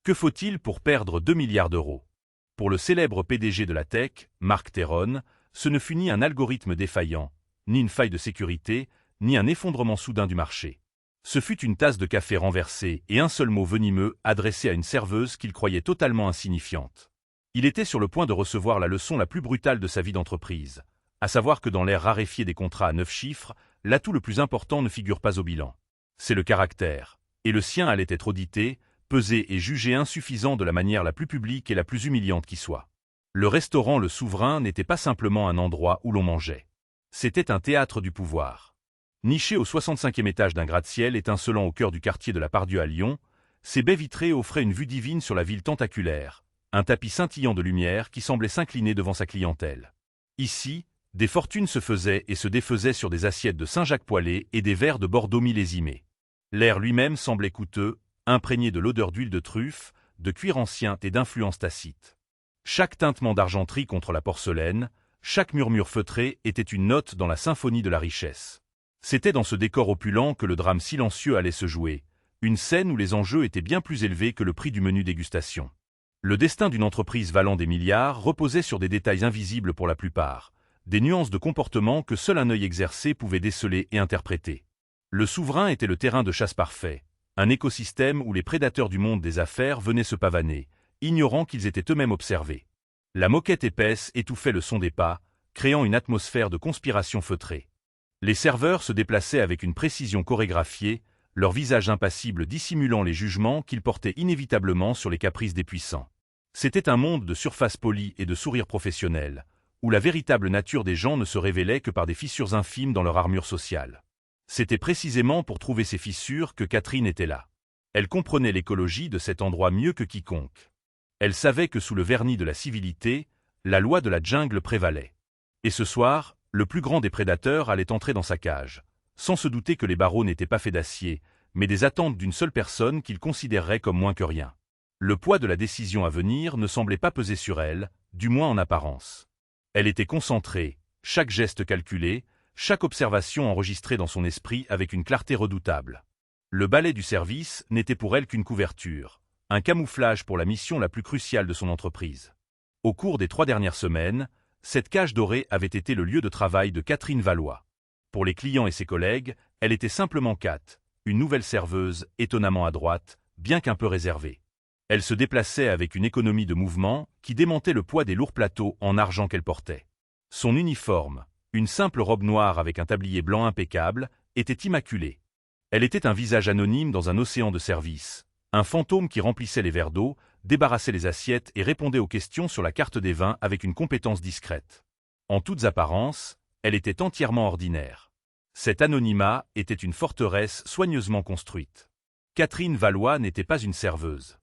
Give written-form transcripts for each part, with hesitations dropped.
Que faut-il pour perdre 2 milliards d'euros? Pour le célèbre PDG de la tech, Mark Terron, ce ne fut ni un algorithme défaillant, ni une faille de sécurité, ni un effondrement soudain du marché. Ce fut une tasse de café renversée et un seul mot venimeux adressé à une serveuse qu'il croyait totalement insignifiante. Il était sur le point de recevoir la leçon la plus brutale de sa vie d'entreprise, à savoir que dans l'ère raréfiée des contrats à 9 chiffres, l'atout le plus important ne figure pas au bilan. C'est le caractère, et le sien allait être audité, pesé et jugé insuffisant de la manière la plus publique et la plus humiliante qui soit. Le restaurant Le Souverain n'était pas simplement un endroit où l'on mangeait. C'était un théâtre du pouvoir. Niché au 65e étage d'un gratte-ciel étincelant au cœur du quartier de la Part-Dieu à Lyon, ses baies vitrées offraient une vue divine sur la ville tentaculaire, un tapis scintillant de lumière qui semblait s'incliner devant sa clientèle. Ici, des fortunes se faisaient et se défaisaient sur des assiettes de Saint-Jacques poêlées et des verres de Bordeaux millésimés. L'air lui-même semblait coûteux, imprégné de l'odeur d'huile de truffe, de cuir ancien et d'influence tacite. Chaque tintement d'argenterie contre la porcelaine, chaque murmure feutré était une note dans la symphonie de la richesse. C'était dans ce décor opulent que le drame silencieux allait se jouer, une scène où les enjeux étaient bien plus élevés que le prix du menu dégustation. Le destin d'une entreprise valant des milliards reposait sur des détails invisibles pour la plupart, des nuances de comportement que seul un œil exercé pouvait déceler et interpréter. Le Souverain était le terrain de chasse parfait, un écosystème où les prédateurs du monde des affaires venaient se pavaner, ignorant qu'ils étaient eux-mêmes observés. La moquette épaisse étouffait le son des pas, créant une atmosphère de conspiration feutrée. Les serveurs se déplaçaient avec une précision chorégraphiée, leur visage impassible dissimulant les jugements qu'ils portaient inévitablement sur les caprices des puissants. C'était un monde de surface polie et de sourires professionnels, où la véritable nature des gens ne se révélait que par des fissures infimes dans leur armure sociale. C'était précisément pour trouver ces fissures que Catherine était là. Elle comprenait l'écologie de cet endroit mieux que quiconque. Elle savait que sous le vernis de la civilité, la loi de la jungle prévalait. Et ce soir, le plus grand des prédateurs allait entrer dans sa cage, sans se douter que les barreaux n'étaient pas faits d'acier, mais des attentes d'une seule personne qu'il considérerait comme moins que rien. Le poids de la décision à venir ne semblait pas peser sur elle, du moins en apparence. Elle était concentrée, chaque geste calculé, chaque observation enregistrée dans son esprit avec une clarté redoutable. Le balai du service n'était pour elle qu'une couverture, un camouflage pour la mission la plus cruciale de son entreprise. Au cours des 3 dernières semaines, cette cage dorée avait été le lieu de travail de Catherine Valois. Pour les clients et ses collègues, elle était simplement Kat, une nouvelle serveuse, étonnamment adroite, bien qu'un peu réservée. Elle se déplaçait avec une économie de mouvement qui démentait le poids des lourds plateaux en argent qu'elle portait. Son uniforme, une simple robe noire avec un tablier blanc impeccable, était immaculé. Elle était un visage anonyme dans un océan de service, un fantôme qui remplissait les verres d'eau, débarrassait les assiettes et répondait aux questions sur la carte des vins avec une compétence discrète. En toutes apparences, elle était entièrement ordinaire. Cet anonymat était une forteresse soigneusement construite. Catherine Valois n'était pas une serveuse.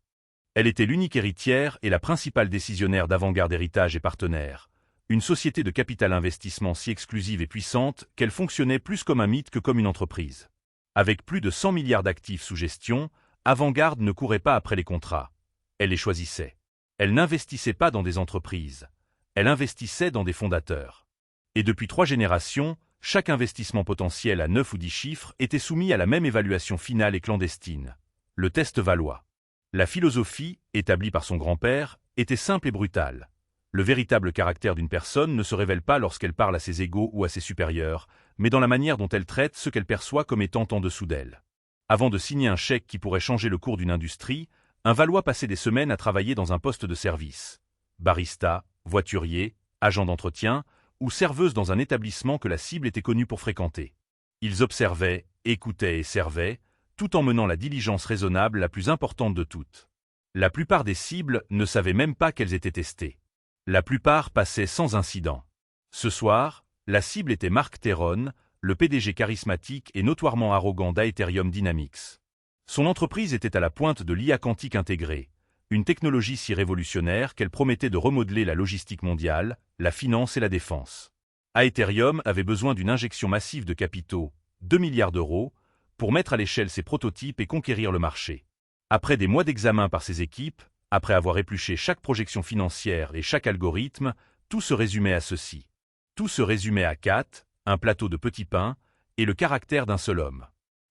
Elle était l'unique héritière et la principale décisionnaire d'Avant-Garde Héritage et Partenaires, une société de capital investissement si exclusive et puissante qu'elle fonctionnait plus comme un mythe que comme une entreprise. Avec plus de 100 milliards d'actifs sous gestion, Avant-Garde ne courait pas après les contrats. Elle les choisissait. Elle n'investissait pas dans des entreprises. Elle investissait dans des fondateurs. Et depuis 3 générations, chaque investissement potentiel à 9 ou 10 chiffres était soumis à la même évaluation finale et clandestine, le test Valois. La philosophie, établie par son grand-père, était simple et brutale. Le véritable caractère d'une personne ne se révèle pas lorsqu'elle parle à ses égaux ou à ses supérieurs, mais dans la manière dont elle traite ce qu'elle perçoit comme étant en dessous d'elle. Avant de signer un chèque qui pourrait changer le cours d'une industrie, un Valois passait des semaines à travailler dans un poste de service. Barista, voiturier, agent d'entretien, ou serveuse dans un établissement que la cible était connue pour fréquenter. Ils observaient, écoutaient et servaient, tout en menant la diligence raisonnable la plus importante de toutes. La plupart des cibles ne savaient même pas qu'elles étaient testées. La plupart passaient sans incident. Ce soir, la cible était Mark Terron, le PDG charismatique et notoirement arrogant d'Aetherium Dynamics. Son entreprise était à la pointe de l'IA quantique intégrée, une technologie si révolutionnaire qu'elle promettait de remodeler la logistique mondiale, la finance et la défense. Aetherium avait besoin d'une injection massive de capitaux, 2 milliards d'euros, pour mettre à l'échelle ses prototypes et conquérir le marché. Après des mois d'examen par ses équipes, après avoir épluché chaque projection financière et chaque algorithme, tout se résumait à ceci. Tout se résumait à Kat, un plateau de petits pains, et le caractère d'un seul homme.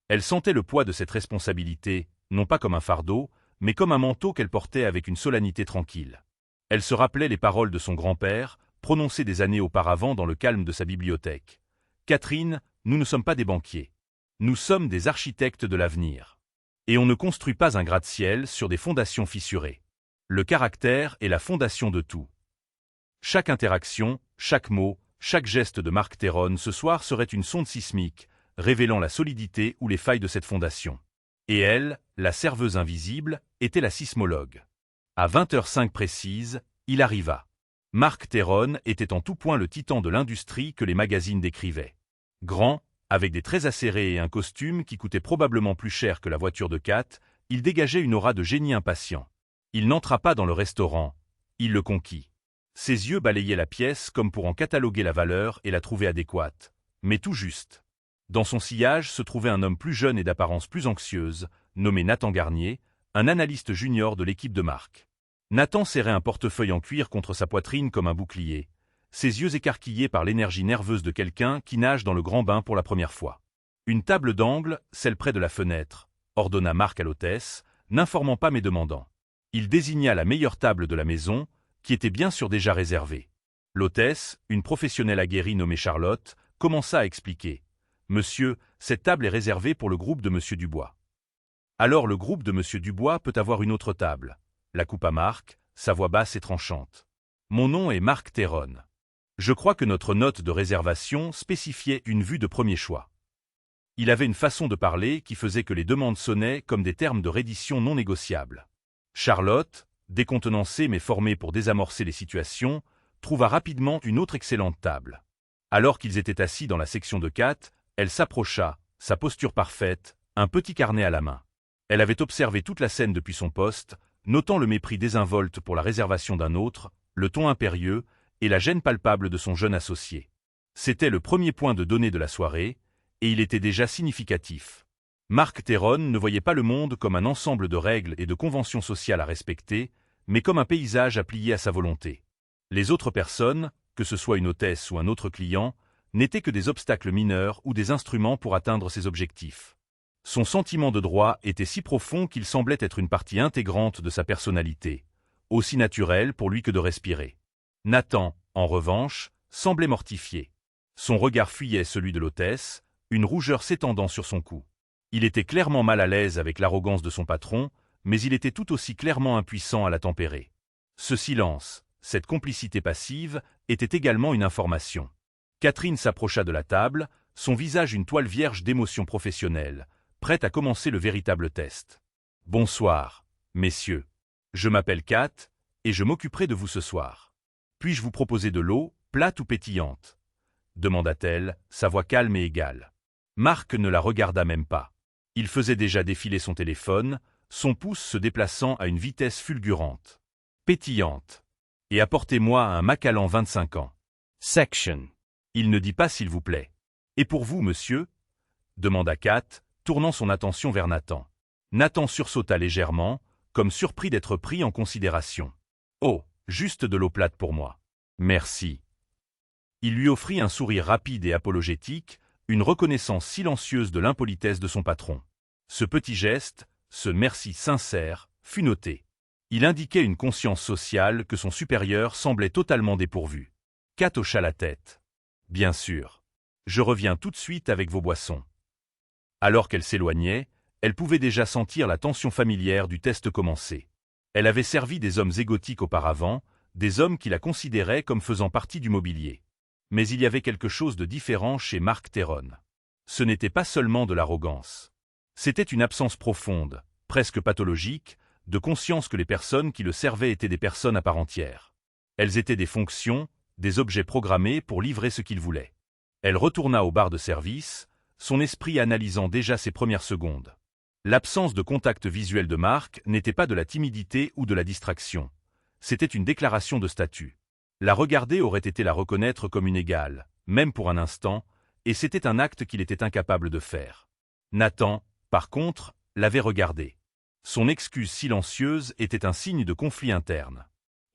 Elle sentait le poids de cette responsabilité, non pas comme un fardeau, mais comme un manteau qu'elle portait avec une solennité tranquille. Elle se rappelait les paroles de son grand-père, prononcées des années auparavant dans le calme de sa bibliothèque. « Catherine, nous ne sommes pas des banquiers. Nous sommes des architectes de l'avenir. Et on ne construit pas un gratte-ciel sur des fondations fissurées. Le caractère est la fondation de tout. » Chaque interaction, chaque mot, chaque geste de Marc Terronne ce soir serait une sonde sismique, révélant la solidité ou les failles de cette fondation. Et elle, la serveuse invisible, était la sismologue. À 20h05 précise, il arriva. Marc Terronne était en tout point le titan de l'industrie que les magazines décrivaient. Grand, avec des traits acérés et un costume qui coûtait probablement plus cher que la voiture de Kat, il dégageait une aura de génie impatient. Il n'entra pas dans le restaurant, il le conquit. Ses yeux balayaient la pièce comme pour en cataloguer la valeur et la trouver adéquate, mais tout juste. Dans son sillage se trouvait un homme plus jeune et d'apparence plus anxieuse, nommé Nathan Garnier, un analyste junior de l'équipe de Marc. Nathan serrait un portefeuille en cuir contre sa poitrine comme un bouclier, ses yeux écarquillés par l'énergie nerveuse de quelqu'un qui nage dans le grand bain pour la première fois. Une table d'angle, celle près de la fenêtre, ordonna Marc à l'hôtesse, n'informant pas mes demandants. Il désigna la meilleure table de la maison, qui était bien sûr déjà réservée. L'hôtesse, une professionnelle aguerrie nommée Charlotte, commença à expliquer. « Monsieur, cette table est réservée pour le groupe de Monsieur Dubois. » Alors le groupe de Monsieur Dubois peut avoir une autre table. La coupa Marc, sa voix basse et tranchante. « Mon nom est Marc Terronne. Je crois que notre note de réservation spécifiait une vue de premier choix. » Il avait une façon de parler qui faisait que les demandes sonnaient comme des termes de reddition non négociables. Charlotte, décontenancée mais formée pour désamorcer les situations, trouva rapidement une autre excellente table. Alors qu'ils étaient assis dans la section de Kat, elle s'approcha, sa posture parfaite, un petit carnet à la main. Elle avait observé toute la scène depuis son poste, notant le mépris désinvolte pour la réservation d'un autre, le ton impérieux et la gêne palpable de son jeune associé. C'était le premier point de données de la soirée, et il était déjà significatif. Marc Terronne ne voyait pas le monde comme un ensemble de règles et de conventions sociales à respecter, mais comme un paysage à plier à sa volonté. Les autres personnes, que ce soit une hôtesse ou un autre client, n'étaient que des obstacles mineurs ou des instruments pour atteindre ses objectifs. Son sentiment de droit était si profond qu'il semblait être une partie intégrante de sa personnalité, aussi naturel pour lui que de respirer. Nathan, en revanche, semblait mortifié. Son regard fuyait celui de l'hôtesse, une rougeur s'étendant sur son cou. Il était clairement mal à l'aise avec l'arrogance de son patron, mais il était tout aussi clairement impuissant à la tempérer. Ce silence, cette complicité passive, était également une information. Catherine s'approcha de la table, son visage une toile vierge d'émotions professionnelles, prête à commencer le véritable test. « Bonsoir, messieurs. Je m'appelle Kat, et je m'occuperai de vous ce soir. Puis-je vous proposer de l'eau, plate ou pétillante ?» demanda-t-elle, sa voix calme et égale. Marc ne la regarda même pas. Il faisait déjà défiler son téléphone, son pouce se déplaçant à une vitesse fulgurante. « Pétillante. Et apportez-moi un Macallan 25 ans. Section. » Il ne dit pas s'il vous plaît. « Et pour vous, monsieur ?» demanda Kat, tournant son attention vers Nathan. Nathan sursauta légèrement, comme surpris d'être pris en considération. « Oh, juste de l'eau plate pour moi. Merci. » Il lui offrit un sourire rapide et apologétique, une reconnaissance silencieuse de l'impolitesse de son patron. Ce petit geste, ce merci sincère, fut noté. Il indiquait une conscience sociale que son supérieur semblait totalement dépourvu. Kat hocha la tête. « Bien sûr. Je reviens tout de suite avec vos boissons. » Alors qu'elle s'éloignait, elle pouvait déjà sentir la tension familière du test commencer. Elle avait servi des hommes égotiques auparavant, des hommes qui la considéraient comme faisant partie du mobilier. Mais il y avait quelque chose de différent chez Marc Terronne. Ce n'était pas seulement de l'arrogance. C'était une absence profonde, presque pathologique, de conscience que les personnes qui le servaient étaient des personnes à part entière. Elles étaient des fonctions, des objets programmés pour livrer ce qu'ils voulaient. Elle retourna au bar de service, son esprit analysant déjà ses premières secondes. L'absence de contact visuel de Marc n'était pas de la timidité ou de la distraction. C'était une déclaration de statut. La regarder aurait été la reconnaître comme une égale, même pour un instant, et c'était un acte qu'il était incapable de faire. Nathan, par contre, l'avait regardée. Son excuse silencieuse était un signe de conflit interne.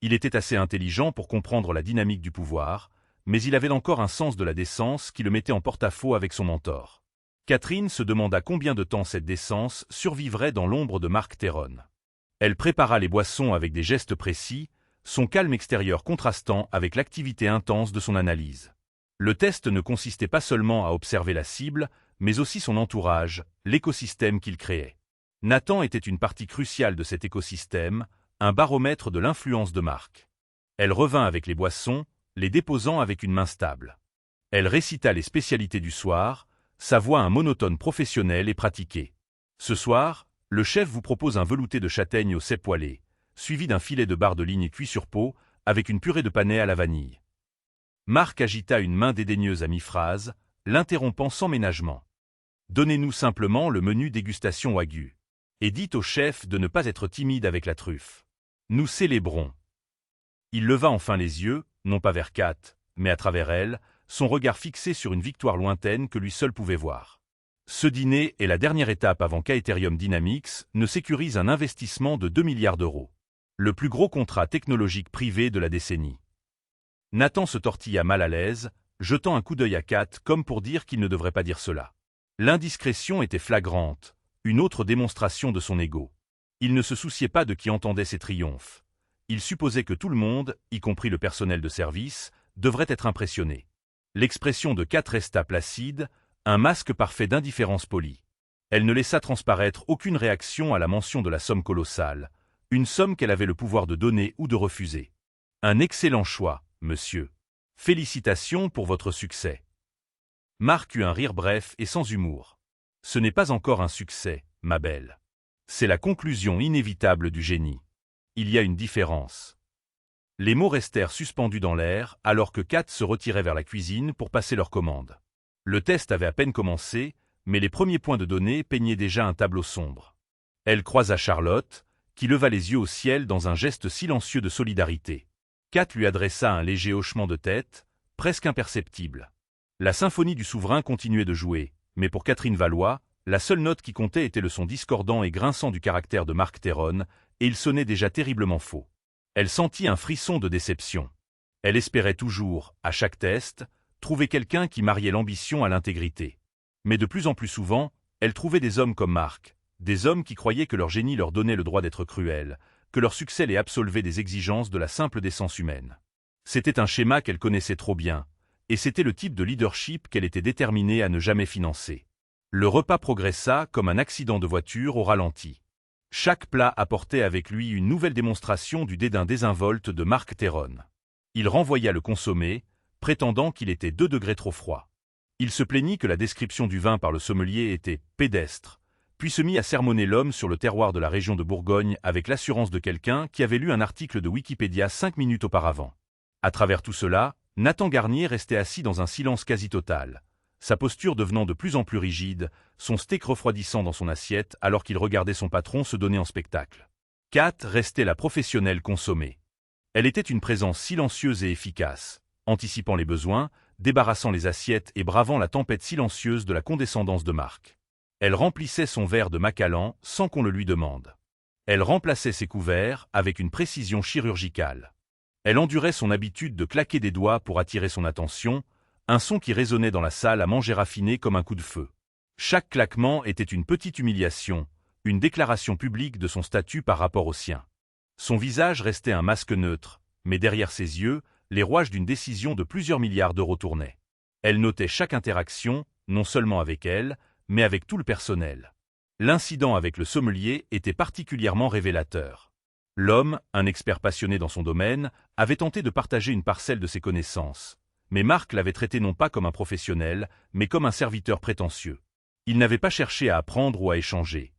Il était assez intelligent pour comprendre la dynamique du pouvoir, mais il avait encore un sens de la décence qui le mettait en porte-à-faux avec son mentor. Catherine se demanda combien de temps cette décence survivrait dans l'ombre de Marc Terronne. Elle prépara les boissons avec des gestes précis, son calme extérieur contrastant avec l'activité intense de son analyse. Le test ne consistait pas seulement à observer la cible, mais aussi son entourage, l'écosystème qu'il créait. Nathan était une partie cruciale de cet écosystème, un baromètre de l'influence de Marc. Elle revint avec les boissons, les déposant avec une main stable. Elle récita les spécialités du soir, sa voix un monotone professionnel et pratiqué. Ce soir, le chef vous propose un velouté de châtaigne au cèpe poêlé, suivi d'un filet de bar de ligne cuit sur peau, avec une purée de panais à la vanille. Marc agita une main dédaigneuse à mi-phrase, l'interrompant sans ménagement. « Donnez-nous simplement le menu dégustation wagyu. Et dites au chef de ne pas être timide avec la truffe. Nous célébrons. » Il leva enfin les yeux, non pas vers Kat, mais à travers elle, son regard fixé sur une victoire lointaine que lui seul pouvait voir. Ce dîner est la dernière étape avant qu'Aetherium Dynamics ne sécurise un investissement de 2 milliards d'euros. Le plus gros contrat technologique privé de la décennie. Nathan se tortilla mal à l'aise, jetant un coup d'œil à Kat comme pour dire qu'il ne devrait pas dire cela. L'indiscrétion était flagrante, une autre démonstration de son ego. Il ne se souciait pas de qui entendait ses triomphes. Il supposait que tout le monde, y compris le personnel de service, devrait être impressionné. L'expression de Kat resta placide, un masque parfait d'indifférence polie. Elle ne laissa transparaître aucune réaction à la mention de la somme colossale, une somme qu'elle avait le pouvoir de donner ou de refuser. Un excellent choix, monsieur. Félicitations pour votre succès. Marc eut un rire bref et sans humour. Ce n'est pas encore un succès, ma belle. C'est la conclusion inévitable du génie. Il y a une différence. Les mots restèrent suspendus dans l'air alors que Kat se retirait vers la cuisine pour passer leur commande. Le test avait à peine commencé, mais les premiers points de données peignaient déjà un tableau sombre. Elle croisa Charlotte, qui leva les yeux au ciel dans un geste silencieux de solidarité. Kat lui adressa un léger hochement de tête, presque imperceptible. La symphonie du souverain continuait de jouer, mais pour Catherine Valois, la seule note qui comptait était le son discordant et grinçant du caractère de Marc Théron, et il sonnait déjà terriblement faux. Elle sentit un frisson de déception. Elle espérait toujours, à chaque test, trouver quelqu'un qui mariait l'ambition à l'intégrité. Mais de plus en plus souvent, elle trouvait des hommes comme Marc, des hommes qui croyaient que leur génie leur donnait le droit d'être cruels, que leur succès les absolvait des exigences de la simple décence humaine. C'était un schéma qu'elle connaissait trop bien, et c'était le type de leadership qu'elle était déterminée à ne jamais financer. Le repas progressa comme un accident de voiture au ralenti. Chaque plat apportait avec lui une nouvelle démonstration du dédain désinvolte de Marc Théron. Il renvoya le consommé, prétendant qu'il était 2 degrés trop froid. Il se plaignit que la description du vin par le sommelier était « pédestre », puis se mit à sermonner l'homme sur le terroir de la région de Bourgogne avec l'assurance de quelqu'un qui avait lu un article de Wikipédia 5 minutes auparavant. À travers tout cela, Nathan Garnier restait assis dans un silence quasi total, sa posture devenant de plus en plus rigide, son steak refroidissant dans son assiette alors qu'il regardait son patron se donner en spectacle. Kat restait la professionnelle consommée. Elle était une présence silencieuse et efficace, anticipant les besoins, débarrassant les assiettes et bravant la tempête silencieuse de la condescendance de Marc. Elle remplissait son verre de Macallan sans qu'on le lui demande. Elle remplaçait ses couverts avec une précision chirurgicale. Elle endurait son habitude de claquer des doigts pour attirer son attention, un son qui résonnait dans la salle à manger raffiné comme un coup de feu. Chaque claquement était une petite humiliation, une déclaration publique de son statut par rapport au sien. Son visage restait un masque neutre, mais derrière ses yeux, les rouages d'une décision de plusieurs milliards d'euros tournaient. Elle notait chaque interaction, non seulement avec elle, mais avec tout le personnel. L'incident avec le sommelier était particulièrement révélateur. L'homme, un expert passionné dans son domaine, avait tenté de partager une parcelle de ses connaissances. Mais Marc l'avait traité non pas comme un professionnel, mais comme un serviteur prétentieux. Il n'avait pas cherché à apprendre ou à échanger.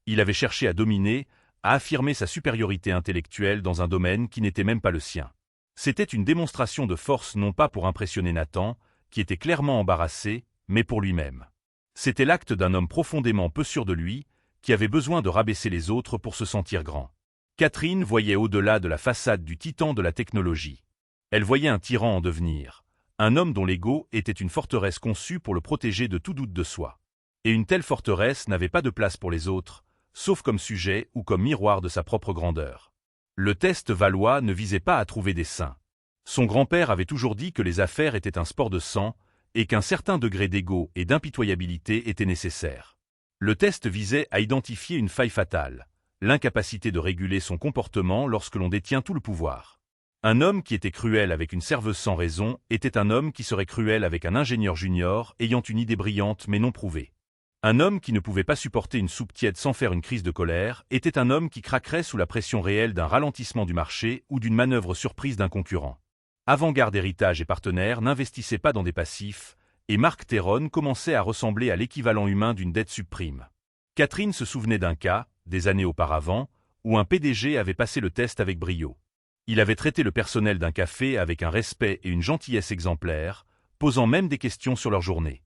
Il avait cherché à dominer, à affirmer sa supériorité intellectuelle dans un domaine qui n'était même pas le sien. C'était une démonstration de force non pas pour impressionner Nathan, qui était clairement embarrassé, mais pour lui-même. C'était l'acte d'un homme profondément peu sûr de lui, qui avait besoin de rabaisser les autres pour se sentir grand. Catherine voyait au-delà de la façade du titan de la technologie. Elle voyait un tyran en devenir, un homme dont l'ego était une forteresse conçue pour le protéger de tout doute de soi. Et une telle forteresse n'avait pas de place pour les autres, sauf comme sujet ou comme miroir de sa propre grandeur. Le test Valois ne visait pas à trouver des saints. Son grand-père avait toujours dit que les affaires étaient un sport de sang, et qu'un certain degré d'ego et d'impitoyabilité était nécessaire. Le test visait à identifier une faille fatale, l'incapacité de réguler son comportement lorsque l'on détient tout le pouvoir. Un homme qui était cruel avec une serveuse sans raison était un homme qui serait cruel avec un ingénieur junior ayant une idée brillante mais non prouvée. Un homme qui ne pouvait pas supporter une soupe tiède sans faire une crise de colère était un homme qui craquerait sous la pression réelle d'un ralentissement du marché ou d'une manœuvre surprise d'un concurrent. Avant-Garde Héritage et Partenaires n'investissaient pas dans des passifs, et Marc Terron commençait à ressembler à l'équivalent humain d'une dette subprime. Catherine se souvenait d'un cas, des années auparavant, où un PDG avait passé le test avec brio. Il avait traité le personnel d'un café avec un respect et une gentillesse exemplaires, posant même des questions sur leur journée.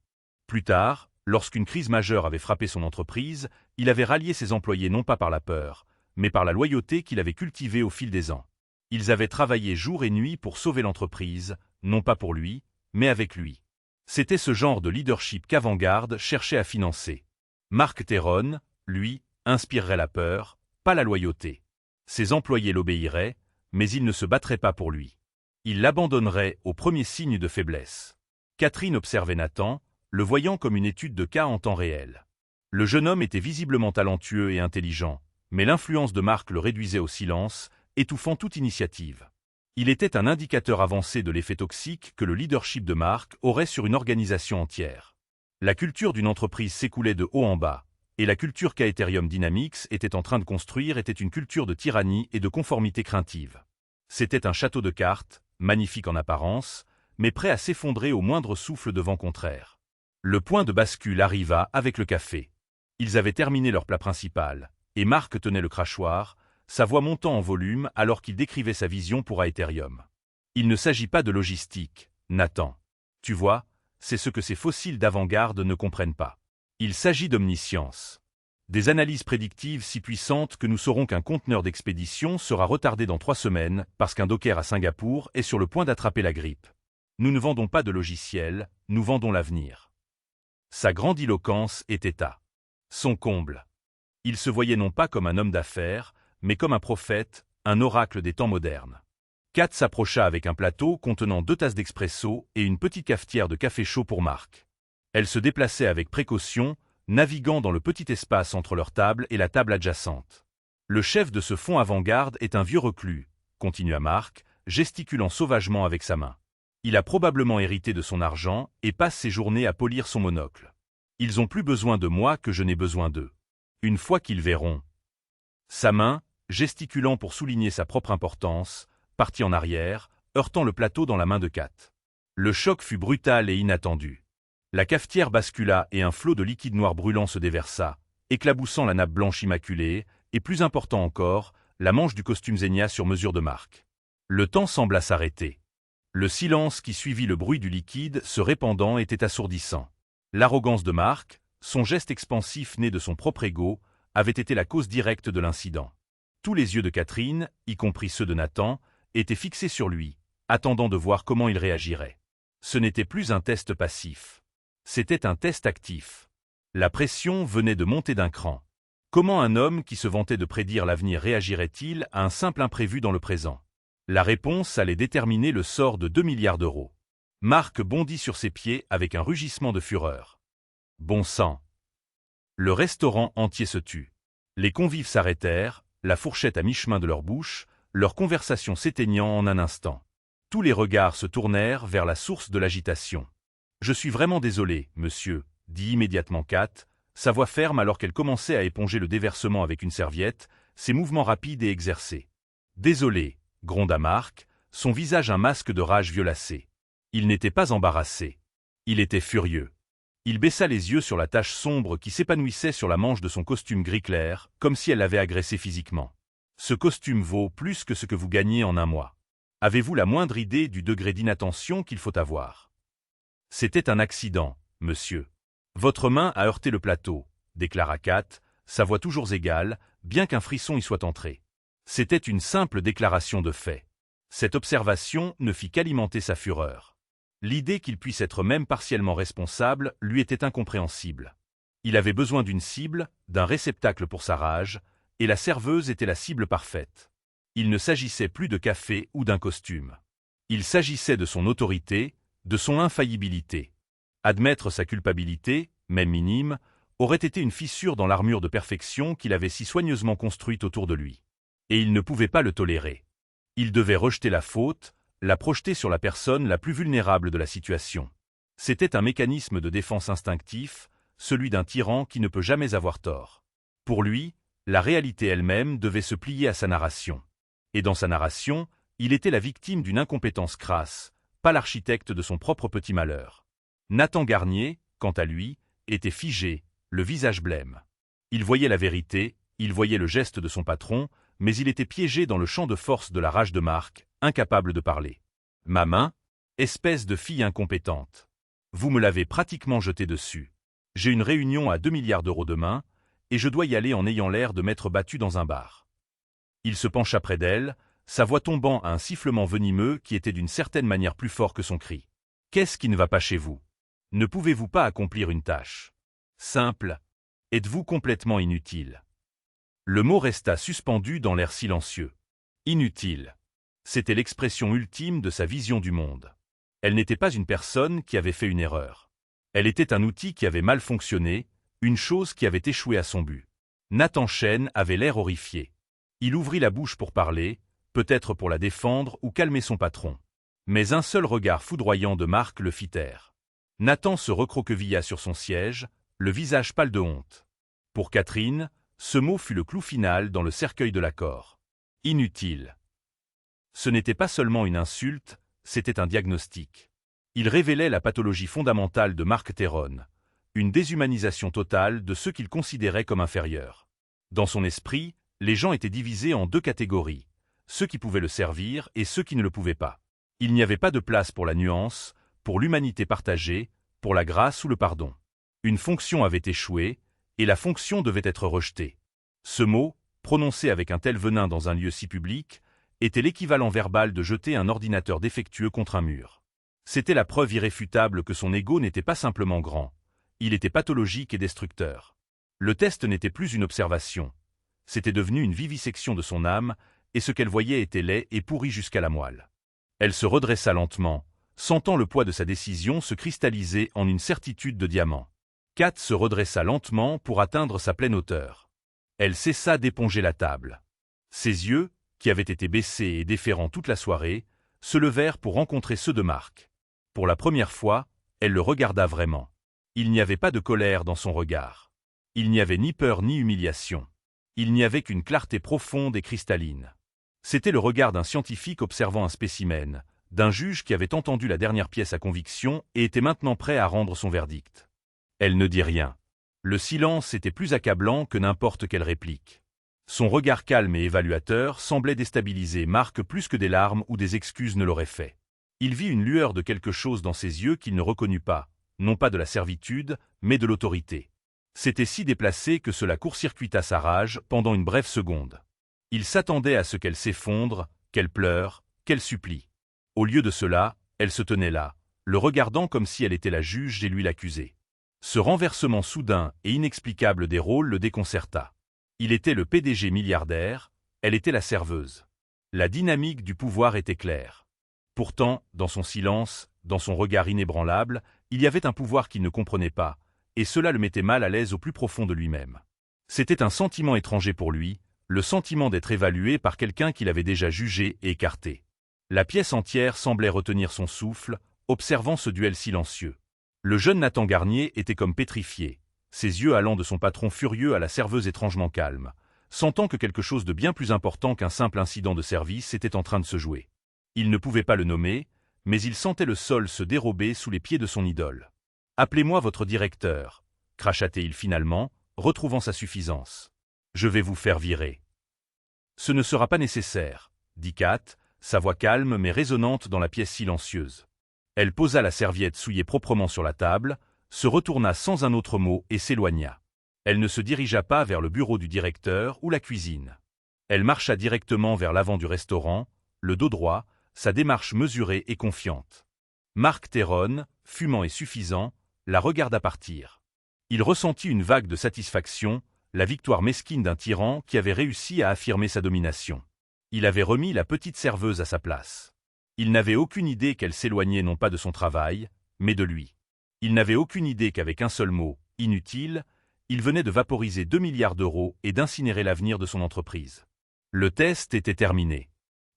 Plus tard, lorsqu'une crise majeure avait frappé son entreprise, il avait rallié ses employés non pas par la peur, mais par la loyauté qu'il avait cultivée au fil des ans. Ils avaient travaillé jour et nuit pour sauver l'entreprise, non pas pour lui, mais avec lui. C'était ce genre de leadership qu'Avant-Garde cherchait à financer. Marc Terron, lui, inspirerait la peur, pas la loyauté. Ses employés l'obéiraient, mais ils ne se battraient pas pour lui. Ils l'abandonneraient au premier signe de faiblesse. Catherine observait Nathan, le voyant comme une étude de cas en temps réel. Le jeune homme était visiblement talentueux et intelligent, mais l'influence de Marc le réduisait au silence, étouffant toute initiative. Il était un indicateur avancé de l'effet toxique que le leadership de Marc aurait sur une organisation entière. La culture d'une entreprise s'écoulait de haut en bas, et la culture qu'Aetherium Dynamics était en train de construire était une culture de tyrannie et de conformité craintive. C'était un château de cartes, magnifique en apparence, mais prêt à s'effondrer au moindre souffle de vent contraire. Le point de bascule arriva avec le café. Ils avaient terminé leur plat principal, et Marc tenait le crachoir, sa voix montant en volume alors qu'il décrivait sa vision pour Aetherium. Il ne s'agit pas de logistique, Nathan. Tu vois, c'est ce que ces fossiles d'avant-garde ne comprennent pas. Il s'agit d'omniscience. Des analyses prédictives si puissantes que nous saurons qu'un conteneur d'expédition sera retardé dans 3 semaines parce qu'un docker à Singapour est sur le point d'attraper la grippe. Nous ne vendons pas de logiciels, nous vendons l'avenir. Sa grandiloquence était à son comble. Il se voyait non pas comme un homme d'affaires, mais comme un prophète, un oracle des temps modernes. Kat s'approcha avec un plateau contenant 2 tasses d'expresso et une petite cafetière de café chaud pour Marc. Elle se déplaçait avec précaution, naviguant dans le petit espace entre leur table et la table adjacente. Le chef de ce fonds avant-garde est un vieux reclus, continua Marc, gesticulant sauvagement avec sa main. Il a probablement hérité de son argent et passe ses journées à polir son monocle. Ils ont plus besoin de moi que je n'ai besoin d'eux. Une fois qu'ils verront. Sa main, gesticulant pour souligner sa propre importance, partit en arrière, heurtant le plateau dans la main de Kat. Le choc fut brutal et inattendu. La cafetière bascula et un flot de liquide noir brûlant se déversa, éclaboussant la nappe blanche immaculée, et plus important encore, la manche du costume Zegna sur mesure de Marc. Le temps sembla s'arrêter. Le silence qui suivit le bruit du liquide se répandant était assourdissant. L'arrogance de Marc, son geste expansif né de son propre ego, avait été la cause directe de l'incident. Tous les yeux de Catherine, y compris ceux de Nathan, étaient fixés sur lui, attendant de voir comment il réagirait. Ce n'était plus un test passif. C'était un test actif. La pression venait de monter d'un cran. Comment un homme qui se vantait de prédire l'avenir réagirait-il à un simple imprévu dans le présent? La réponse allait déterminer le sort de 2 milliards d'euros. Marc bondit sur ses pieds avec un rugissement de fureur. Bon sang! Le restaurant entier se tut. Les convives s'arrêtèrent, la fourchette à mi-chemin de leur bouche, leur conversation s'éteignant en un instant. Tous les regards se tournèrent vers la source de l'agitation. « Je suis vraiment désolé, monsieur », dit immédiatement Kat, sa voix ferme alors qu'elle commençait à éponger le déversement avec une serviette, ses mouvements rapides et exercés. « Désolé », gronda Marc, son visage un masque de rage violacée. Il n'était pas embarrassé. Il était furieux. Il baissa les yeux sur la tache sombre qui s'épanouissait sur la manche de son costume gris clair, comme si elle l'avait agressé physiquement. « Ce costume vaut plus que ce que vous gagnez en un mois. Avez-vous la moindre idée du degré d'inattention qu'il faut avoir ? » « C'était un accident, monsieur. Votre main a heurté le plateau, » déclara Kat, sa voix toujours égale, bien qu'un frisson y soit entré. C'était une simple déclaration de fait. Cette observation ne fit qu'alimenter sa fureur. L'idée qu'il puisse être même partiellement responsable lui était incompréhensible. Il avait besoin d'une cible, d'un réceptacle pour sa rage, et la serveuse était la cible parfaite. Il ne s'agissait plus de café ou d'un costume. Il s'agissait de son autorité, de son infaillibilité. Admettre sa culpabilité, même minime, aurait été une fissure dans l'armure de perfection qu'il avait si soigneusement construite autour de lui. Et il ne pouvait pas le tolérer. Il devait rejeter la faute, la projeter sur la personne la plus vulnérable de la situation. C'était un mécanisme de défense instinctif, celui d'un tyran qui ne peut jamais avoir tort. Pour lui, la réalité elle-même devait se plier à sa narration. Et dans sa narration, il était la victime d'une incompétence crasse, pas l'architecte de son propre petit malheur. Nathan Garnier, quant à lui, était figé, le visage blême. Il voyait la vérité, il voyait le geste de son patron, mais il était piégé dans le champ de force de la rage de Marc, incapable de parler. « Ma main, espèce de fille incompétente. Vous me l'avez pratiquement jeté dessus. J'ai une réunion à 2 milliards d'euros demain, et je dois y aller en ayant l'air de m'être battu dans un bar. » Il se pencha près d'elle, sa voix tombant à un sifflement venimeux qui était d'une certaine manière plus fort que son cri. « Qu'est-ce qui ne va pas chez vous? Ne pouvez-vous pas accomplir une tâche simple? Êtes-vous complètement inutile ?» Le mot resta suspendu dans l'air silencieux. Inutile. C'était l'expression ultime de sa vision du monde. Elle n'était pas une personne qui avait fait une erreur. Elle était un outil qui avait mal fonctionné, une chose qui avait échoué à son but. Nathan Chen avait l'air horrifié. Il ouvrit la bouche pour parler, peut-être pour la défendre ou calmer son patron. Mais un seul regard foudroyant de Marc le fit taire. Nathan se recroquevilla sur son siège, le visage pâle de honte. Pour Catherine, ce mot fut le clou final dans le cercueil de l'accord. Inutile. Ce n'était pas seulement une insulte, c'était un diagnostic. Il révélait la pathologie fondamentale de Marc Théron, une déshumanisation totale de ceux qu'il considérait comme inférieurs. Dans son esprit, les gens étaient divisés en deux catégories, ceux qui pouvaient le servir et ceux qui ne le pouvaient pas. Il n'y avait pas de place pour la nuance, pour l'humanité partagée, pour la grâce ou le pardon. Une fonction avait échoué, et la fonction devait être rejetée. Ce mot, prononcé avec un tel venin dans un lieu si public, était l'équivalent verbal de jeter un ordinateur défectueux contre un mur. C'était la preuve irréfutable que son ego n'était pas simplement grand, il était pathologique et destructeur. Le test n'était plus une observation, c'était devenu une vivisection de son âme, et ce qu'elle voyait était laid et pourri jusqu'à la moelle. Elle se redressa lentement, sentant le poids de sa décision se cristalliser en une certitude de diamant. Kat se redressa lentement pour atteindre sa pleine hauteur. Elle cessa d'éponger la table. Ses yeux, qui avaient été baissés et déférents toute la soirée, se levèrent pour rencontrer ceux de Marc. Pour la première fois, elle le regarda vraiment. Il n'y avait pas de colère dans son regard. Il n'y avait ni peur ni humiliation. Il n'y avait qu'une clarté profonde et cristalline. C'était le regard d'un scientifique observant un spécimen, d'un juge qui avait entendu la dernière pièce à conviction et était maintenant prêt à rendre son verdict. Elle ne dit rien. Le silence était plus accablant que n'importe quelle réplique. Son regard calme et évaluateur semblait déstabiliser Marc plus que des larmes ou des excuses ne l'auraient fait. Il vit une lueur de quelque chose dans ses yeux qu'il ne reconnut pas, non pas de la servitude, mais de l'autorité. C'était si déplacé que cela court-circuita sa rage pendant une brève seconde. Il s'attendait à ce qu'elle s'effondre, qu'elle pleure, qu'elle supplie. Au lieu de cela, elle se tenait là, le regardant comme si elle était la juge et lui l'accusé. Ce renversement soudain et inexplicable des rôles le déconcerta. Il était le PDG milliardaire, elle était la serveuse. La dynamique du pouvoir était claire. Pourtant, dans son silence, dans son regard inébranlable, il y avait un pouvoir qu'il ne comprenait pas, et cela le mettait mal à l'aise au plus profond de lui-même. C'était un sentiment étranger pour lui, le sentiment d'être évalué par quelqu'un qu'il avait déjà jugé et écarté. La pièce entière semblait retenir son souffle, observant ce duel silencieux. Le jeune Nathan Garnier était comme pétrifié, ses yeux allant de son patron furieux à la serveuse étrangement calme, sentant que quelque chose de bien plus important qu'un simple incident de service était en train de se jouer. Il ne pouvait pas le nommer, mais il sentait le sol se dérober sous les pieds de son idole. « Appelez-moi votre directeur », cracha-t-il finalement, retrouvant sa suffisance. « Je vais vous faire virer. »« Ce ne sera pas nécessaire, » dit Kat, sa voix calme mais résonnante dans la pièce silencieuse. Elle posa la serviette souillée proprement sur la table, se retourna sans un autre mot et s'éloigna. Elle ne se dirigea pas vers le bureau du directeur ou la cuisine. Elle marcha directement vers l'avant du restaurant, le dos droit, sa démarche mesurée et confiante. Marc Théron, fumant et suffisant, la regarda partir. Il ressentit une vague de satisfaction, la victoire mesquine d'un tyran qui avait réussi à affirmer sa domination. Il avait remis la petite serveuse à sa place. Il n'avait aucune idée qu'elle s'éloignait non pas de son travail, mais de lui. Il n'avait aucune idée qu'avec un seul mot, inutile, Il venait de vaporiser 2 milliards d'euros et d'incinérer l'avenir de son entreprise. Le test était terminé.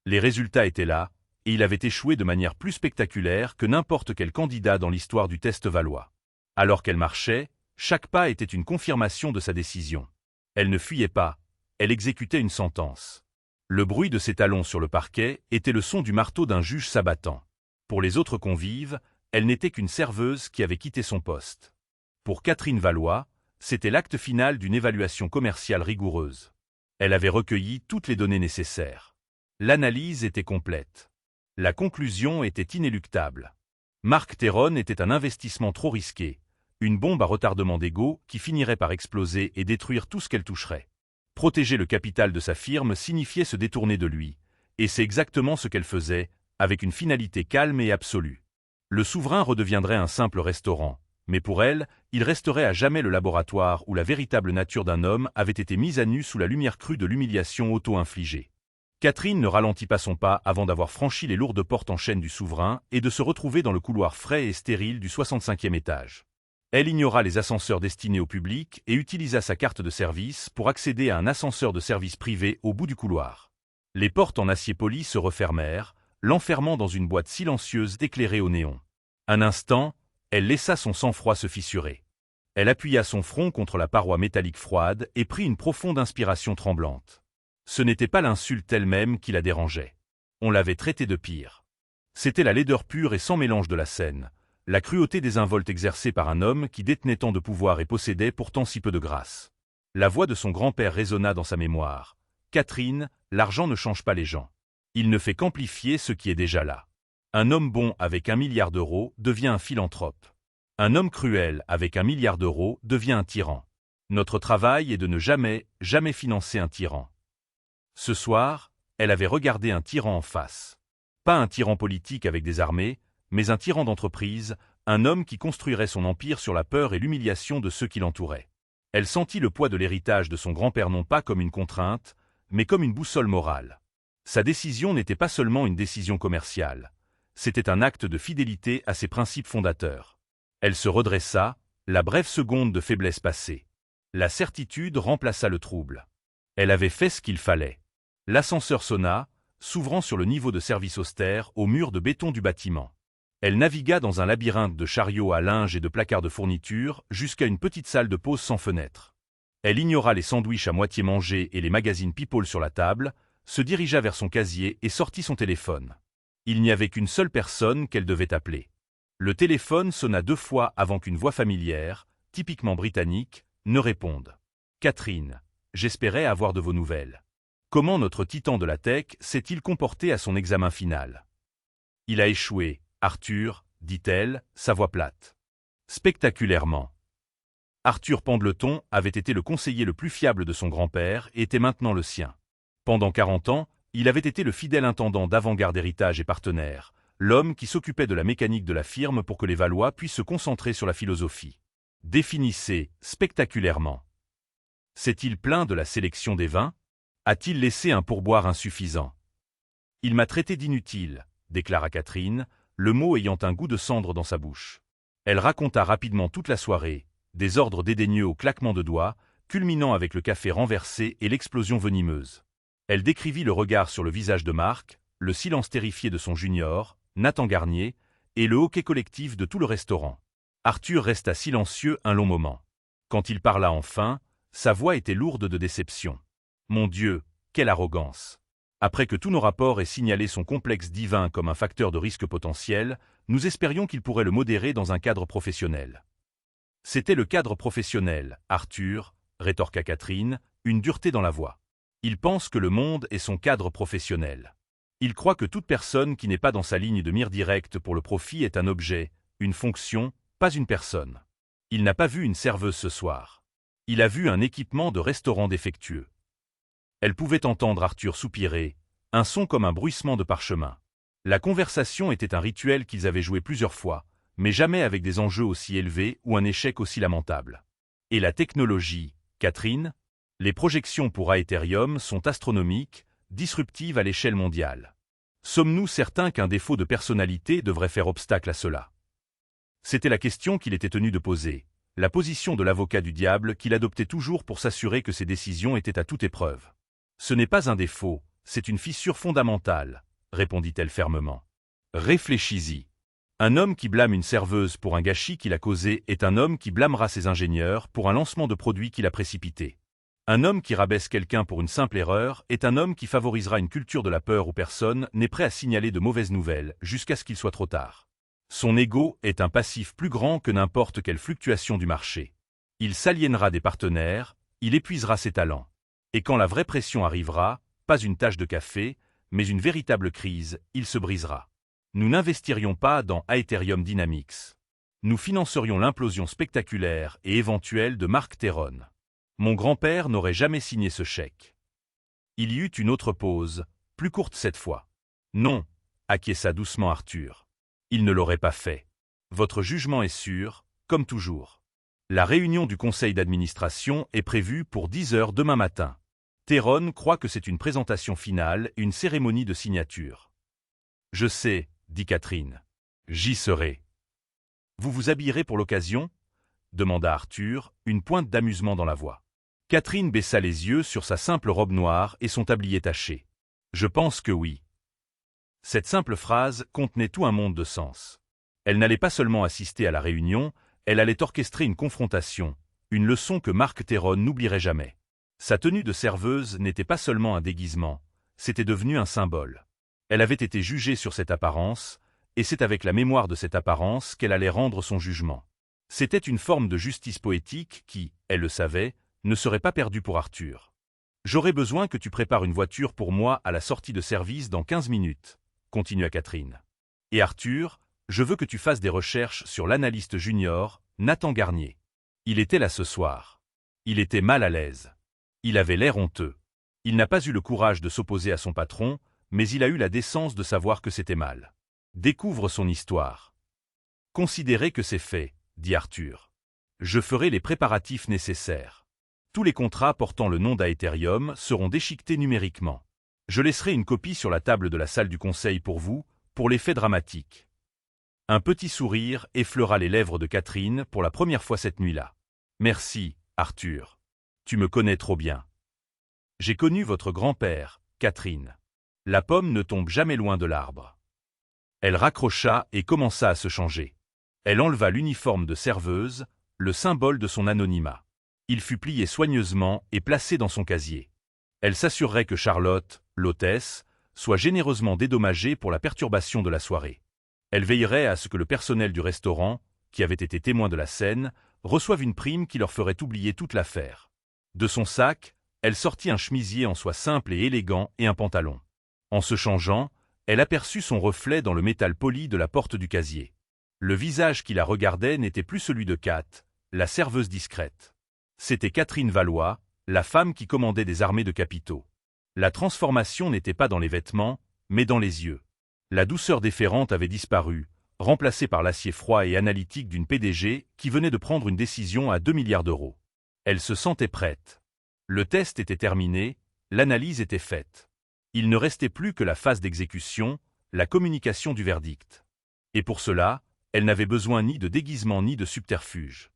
Les résultats étaient là, et il avait échoué de manière plus spectaculaire que n'importe quel candidat dans l'histoire du test valois. Alors qu'elle marchait, chaque pas était une confirmation de sa décision. Elle ne fuyait pas, elle exécutait une sentence. Le bruit de ses talons sur le parquet était le son du marteau d'un juge s'abattant. Pour les autres convives, elle n'était qu'une serveuse qui avait quitté son poste. Pour Catherine Valois, c'était l'acte final d'une évaluation commerciale rigoureuse. Elle avait recueilli toutes les données nécessaires. L'analyse était complète. La conclusion était inéluctable. Marc Terronne était un investissement trop risqué, une bombe à retardement d'ego qui finirait par exploser et détruire tout ce qu'elle toucherait. Protéger le capital de sa firme signifiait se détourner de lui, et c'est exactement ce qu'elle faisait, avec une finalité calme et absolue. Le Souverain redeviendrait un simple restaurant, mais pour elle, il resterait à jamais le laboratoire où la véritable nature d'un homme avait été mise à nu sous la lumière crue de l'humiliation auto-infligée. Catherine ne ralentit pas son pas avant d'avoir franchi les lourdes portes en chêne du Souverain et de se retrouver dans le couloir frais et stérile du 65e étage. Elle ignora les ascenseurs destinés au public et utilisa sa carte de service pour accéder à un ascenseur de service privé au bout du couloir. Les portes en acier poli se refermèrent, l'enfermant dans une boîte silencieuse éclairée au néon. Un instant, elle laissa son sang-froid se fissurer. Elle appuya son front contre la paroi métallique froide et prit une profonde inspiration tremblante. Ce n'était pas l'insulte elle-même qui la dérangeait. On l'avait traitée de pire. C'était la laideur pure et sans mélange de la scène, la cruauté désinvolte exercée par un homme qui détenait tant de pouvoir et possédait pourtant si peu de grâce. La voix de son grand-père résonna dans sa mémoire. « Catherine, l'argent ne change pas les gens. Il ne fait qu'amplifier ce qui est déjà là. Un homme bon avec 1 milliard d'euros devient un philanthrope. Un homme cruel avec 1 milliard d'euros devient un tyran. Notre travail est de ne jamais, jamais financer un tyran. » Ce soir, elle avait regardé un tyran en face. Pas un tyran politique avec des armées, mais un tyran d'entreprise, un homme qui construirait son empire sur la peur et l'humiliation de ceux qui l'entouraient. Elle sentit le poids de l'héritage de son grand-père non pas comme une contrainte, mais comme une boussole morale. Sa décision n'était pas seulement une décision commerciale, c'était un acte de fidélité à ses principes fondateurs. Elle se redressa, la brève seconde de faiblesse passée. La certitude remplaça le trouble. Elle avait fait ce qu'il fallait. L'ascenseur sonna, s'ouvrant sur le niveau de service austère au mur de béton du bâtiment. Elle navigua dans un labyrinthe de chariots à linge et de placards de fournitures jusqu'à une petite salle de pause sans fenêtre. Elle ignora les sandwichs à moitié mangés et les magazines People sur la table, se dirigea vers son casier et sortit son téléphone. Il n'y avait qu'une seule personne qu'elle devait appeler. Le téléphone sonna 2 fois avant qu'une voix familière, typiquement britannique, ne réponde. « Catherine, j'espérais avoir de vos nouvelles. Comment notre titan de la tech s'est-il comporté à son examen final? » « Il a échoué, Arthur, dit-elle, sa voix plate. Spectaculairement. Arthur Pendleton avait été le conseiller le plus fiable de son grand-père et était maintenant le sien. Pendant 40 ans, il avait été le fidèle intendant d'Avant-Garde Héritage et Partenaires, l'homme qui s'occupait de la mécanique de la firme pour que les Valois puissent se concentrer sur la philosophie. Définissez spectaculairement. S'est-il plaint de la sélection des vins? A-t-il laissé un pourboire insuffisant? Il m'a traité d'inutile, déclara Catherine, le mot ayant un goût de cendre dans sa bouche. Elle raconta rapidement toute la soirée, des ordres dédaigneux au claquement de doigts, culminant avec le café renversé et l'explosion venimeuse. Elle décrivit le regard sur le visage de Marc, le silence terrifié de son junior, Nathan Garnier, et le hoquet collectif de tout le restaurant. Arthur resta silencieux un long moment. Quand il parla enfin, sa voix était lourde de déception. Mon Dieu, quelle arrogance! Après que tous nos rapports aient signalé son complexe divin comme un facteur de risque potentiel, nous espérions qu'il pourrait le modérer dans un cadre professionnel. C'était le cadre professionnel, Arthur, rétorqua Catherine, une dureté dans la voix. Il pense que le monde est son cadre professionnel. Il croit que toute personne qui n'est pas dans sa ligne de mire directe pour le profit est un objet, une fonction, pas une personne. Il n'a pas vu une serveuse ce soir. Il a vu un équipement de restaurant défectueux. Elle pouvait entendre Arthur soupirer, un son comme un bruissement de parchemin. La conversation était un rituel qu'ils avaient joué plusieurs fois, mais jamais avec des enjeux aussi élevés ou un échec aussi lamentable. Et la technologie, Catherine? Les projections pour Aetherium sont astronomiques, disruptives à l'échelle mondiale. Sommes-nous certains qu'un défaut de personnalité devrait faire obstacle à cela? C'était la question qu'il était tenu de poser. La position de l'avocat du diable qu'il adoptait toujours pour s'assurer que ses décisions étaient à toute épreuve. Ce n'est pas un défaut, c'est une fissure fondamentale, répondit-elle fermement. Réfléchis-y. Un homme qui blâme une serveuse pour un gâchis qu'il a causé est un homme qui blâmera ses ingénieurs pour un lancement de produit qu'il a précipité. Un homme qui rabaisse quelqu'un pour une simple erreur est un homme qui favorisera une culture de la peur où personne n'est prêt à signaler de mauvaises nouvelles jusqu'à ce qu'il soit trop tard. Son ego est un passif plus grand que n'importe quelle fluctuation du marché. Il s'aliénera des partenaires, il épuisera ses talents. Et quand la vraie pression arrivera, pas une tache de café, mais une véritable crise, il se brisera. Nous n'investirions pas dans Aetherium Dynamics. Nous financerions l'implosion spectaculaire et éventuelle de Mark Theron. Mon grand-père n'aurait jamais signé ce chèque. Il y eut une autre pause, plus courte cette fois. Non, acquiesça doucement Arthur. Il ne l'aurait pas fait. Votre jugement est sûr, comme toujours. La réunion du conseil d'administration est prévue pour 10 heures demain matin. Theron croit que c'est une présentation finale et une cérémonie de signature. Je sais, dit Catherine. J'y serai. Vous vous habillerez pour l'occasion ? Demanda Arthur, une pointe d'amusement dans la voix. Catherine baissa les yeux sur sa simple robe noire et son tablier taché. Je pense que oui. Cette simple phrase contenait tout un monde de sens. Elle n'allait pas seulement assister à la réunion, elle allait orchestrer une confrontation, une leçon que Mark Theron n'oublierait jamais. Sa tenue de serveuse n'était pas seulement un déguisement, c'était devenu un symbole. Elle avait été jugée sur cette apparence, et c'est avec la mémoire de cette apparence qu'elle allait rendre son jugement. C'était une forme de justice poétique qui, elle le savait, ne serait pas perdue pour Arthur. « J'aurai besoin que tu prépares une voiture pour moi à la sortie de service dans 15 minutes. » continua Catherine. « Et Arthur, je veux que tu fasses des recherches sur l'analyste junior, Nathan Garnier. Il était là ce soir. Il était mal à l'aise. Il avait l'air honteux. Il n'a pas eu le courage de s'opposer à son patron, mais il a eu la décence de savoir que c'était mal. Découvre son histoire. »« Considérez que c'est fait, » dit Arthur. « Je ferai les préparatifs nécessaires. Tous les contrats portant le nom d'Aetherium seront déchiquetés numériquement. Je laisserai une copie sur la table de la salle du conseil pour vous, pour l'effet dramatique. » Un petit sourire effleura les lèvres de Catherine pour la première fois cette nuit-là. « Merci, Arthur. Tu me connais trop bien. J'ai connu votre grand-père, Catherine. La pomme ne tombe jamais loin de l'arbre. » Elle raccrocha et commença à se changer. Elle enleva l'uniforme de serveuse, le symbole de son anonymat. Il fut plié soigneusement et placé dans son casier. Elle s'assurerait que Charlotte, l'hôtesse, soit généreusement dédommagée pour la perturbation de la soirée. Elle veillerait à ce que le personnel du restaurant, qui avait été témoin de la scène, reçoive une prime qui leur ferait oublier toute l'affaire. De son sac, elle sortit un chemisier en soie simple et élégant et un pantalon. En se changeant, elle aperçut son reflet dans le métal poli de la porte du casier. Le visage qui la regardait n'était plus celui de Kat, la serveuse discrète. C'était Catherine Valois, la femme qui commandait des armées de capitaux. La transformation n'était pas dans les vêtements, mais dans les yeux. La douceur déférente avait disparu, remplacée par l'acier froid et analytique d'une PDG qui venait de prendre une décision à 2 milliards d'euros. Elle se sentait prête. Le test était terminé, l'analyse était faite. Il ne restait plus que la phase d'exécution, la communication du verdict. Et pour cela, elle n'avait besoin ni de déguisement ni de subterfuge.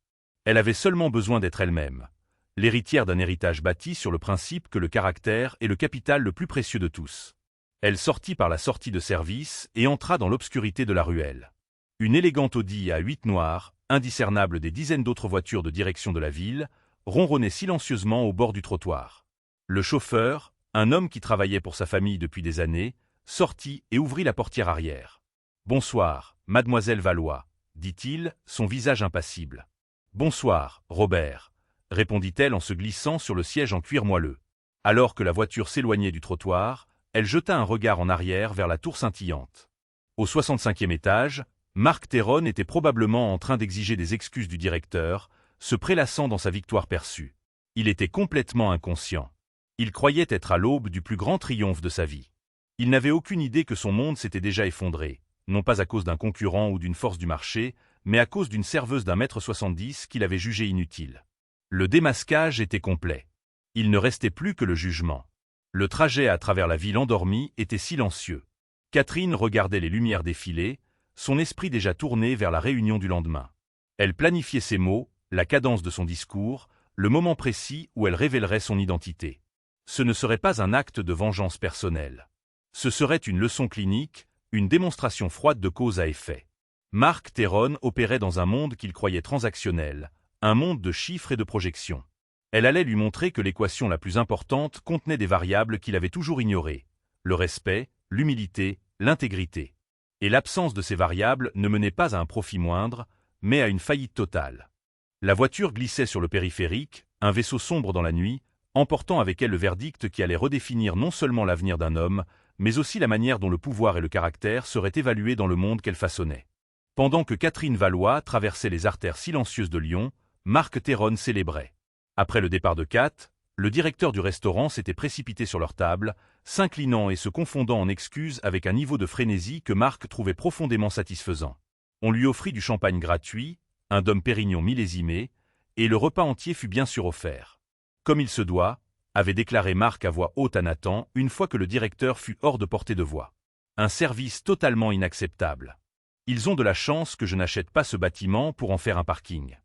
Elle avait seulement besoin d'être elle-même, l'héritière d'un héritage bâti sur le principe que le caractère est le capital le plus précieux de tous. Elle sortit par la sortie de service et entra dans l'obscurité de la ruelle. Une élégante Audi A8 noire, indiscernable des dizaines d'autres voitures de direction de la ville, ronronnait silencieusement au bord du trottoir. Le chauffeur, un homme qui travaillait pour sa famille depuis des années, sortit et ouvrit la portière arrière. « Bonsoir, mademoiselle Valois, » dit-il, son visage impassible. « Bonsoir, Robert, » répondit-elle en se glissant sur le siège en cuir moelleux. Alors que la voiture s'éloignait du trottoir, elle jeta un regard en arrière vers la tour scintillante. Au 65e étage, Mark Theron était probablement en train d'exiger des excuses du directeur, se prélassant dans sa victoire perçue. Il était complètement inconscient. Il croyait être à l'aube du plus grand triomphe de sa vie. Il n'avait aucune idée que son monde s'était déjà effondré, non pas à cause d'un concurrent ou d'une force du marché, mais à cause d'une serveuse d'1,70 m qu'il avait jugée inutile. Le démasquage était complet. Il ne restait plus que le jugement. Le trajet à travers la ville endormie était silencieux. Catherine regardait les lumières défiler, son esprit déjà tourné vers la réunion du lendemain. Elle planifiait ses mots, la cadence de son discours, le moment précis où elle révélerait son identité. Ce ne serait pas un acte de vengeance personnelle. Ce serait une leçon clinique, une démonstration froide de cause à effet. Mark Theron opérait dans un monde qu'il croyait transactionnel, un monde de chiffres et de projections. Elle allait lui montrer que l'équation la plus importante contenait des variables qu'il avait toujours ignorées, le respect, l'humilité, l'intégrité. Et l'absence de ces variables ne menait pas à un profit moindre, mais à une faillite totale. La voiture glissait sur le périphérique, un vaisseau sombre dans la nuit, emportant avec elle le verdict qui allait redéfinir non seulement l'avenir d'un homme, mais aussi la manière dont le pouvoir et le caractère seraient évalués dans le monde qu'elle façonnait. Pendant que Catherine Valois traversait les artères silencieuses de Lyon, Mark Theron célébrait. Après le départ de Kat, le directeur du restaurant s'était précipité sur leur table, s'inclinant et se confondant en excuses avec un niveau de frénésie que Mark trouvait profondément satisfaisant. On lui offrit du champagne gratuit, un Dom Pérignon millésimé, et le repas entier fut bien sûr offert. Comme il se doit, avait déclaré Mark à voix haute à Nathan une fois que le directeur fut hors de portée de voix. Un service totalement inacceptable. Ils ont de la chance que je n'achète pas ce bâtiment pour en faire un parking.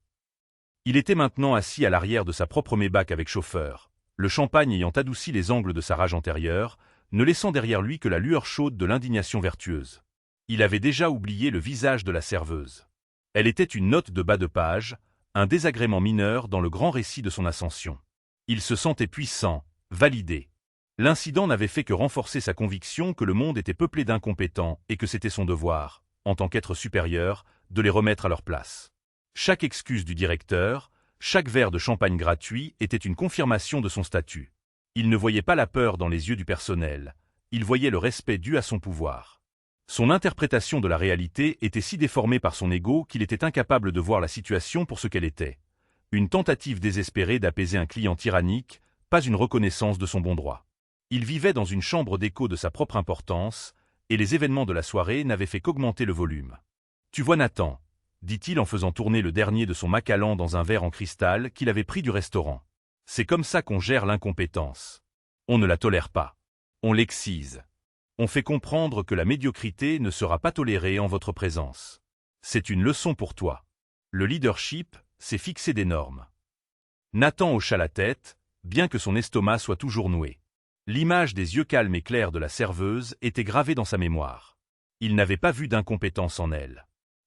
Il était maintenant assis à l'arrière de sa propre Maybach avec chauffeur, le champagne ayant adouci les angles de sa rage antérieure, ne laissant derrière lui que la lueur chaude de l'indignation vertueuse. Il avait déjà oublié le visage de la serveuse. Elle était une note de bas de page, un désagrément mineur dans le grand récit de son ascension. Il se sentait puissant, validé. L'incident n'avait fait que renforcer sa conviction que le monde était peuplé d'incompétents et que c'était son devoir, en tant qu'être supérieur, de les remettre à leur place. Chaque excuse du directeur, chaque verre de champagne gratuit était une confirmation de son statut. Il ne voyait pas la peur dans les yeux du personnel, il voyait le respect dû à son pouvoir. Son interprétation de la réalité était si déformée par son ego qu'il était incapable de voir la situation pour ce qu'elle était. Une tentative désespérée d'apaiser un client tyrannique, pas une reconnaissance de son bon droit. Il vivait dans une chambre d'écho de sa propre importance, et les événements de la soirée n'avaient fait qu'augmenter le volume. « Tu vois Nathan », dit-il en faisant tourner le dernier de son Macallan dans un verre en cristal qu'il avait pris du restaurant. « C'est comme ça qu'on gère l'incompétence. On ne la tolère pas. On l'excise. On fait comprendre que la médiocrité ne sera pas tolérée en votre présence. C'est une leçon pour toi. Le leadership, c'est fixer des normes. » Nathan hocha la tête, bien que son estomac soit toujours noué. L'image des yeux calmes et clairs de la serveuse était gravée dans sa mémoire. Il n'avait pas vu d'incompétence en elle.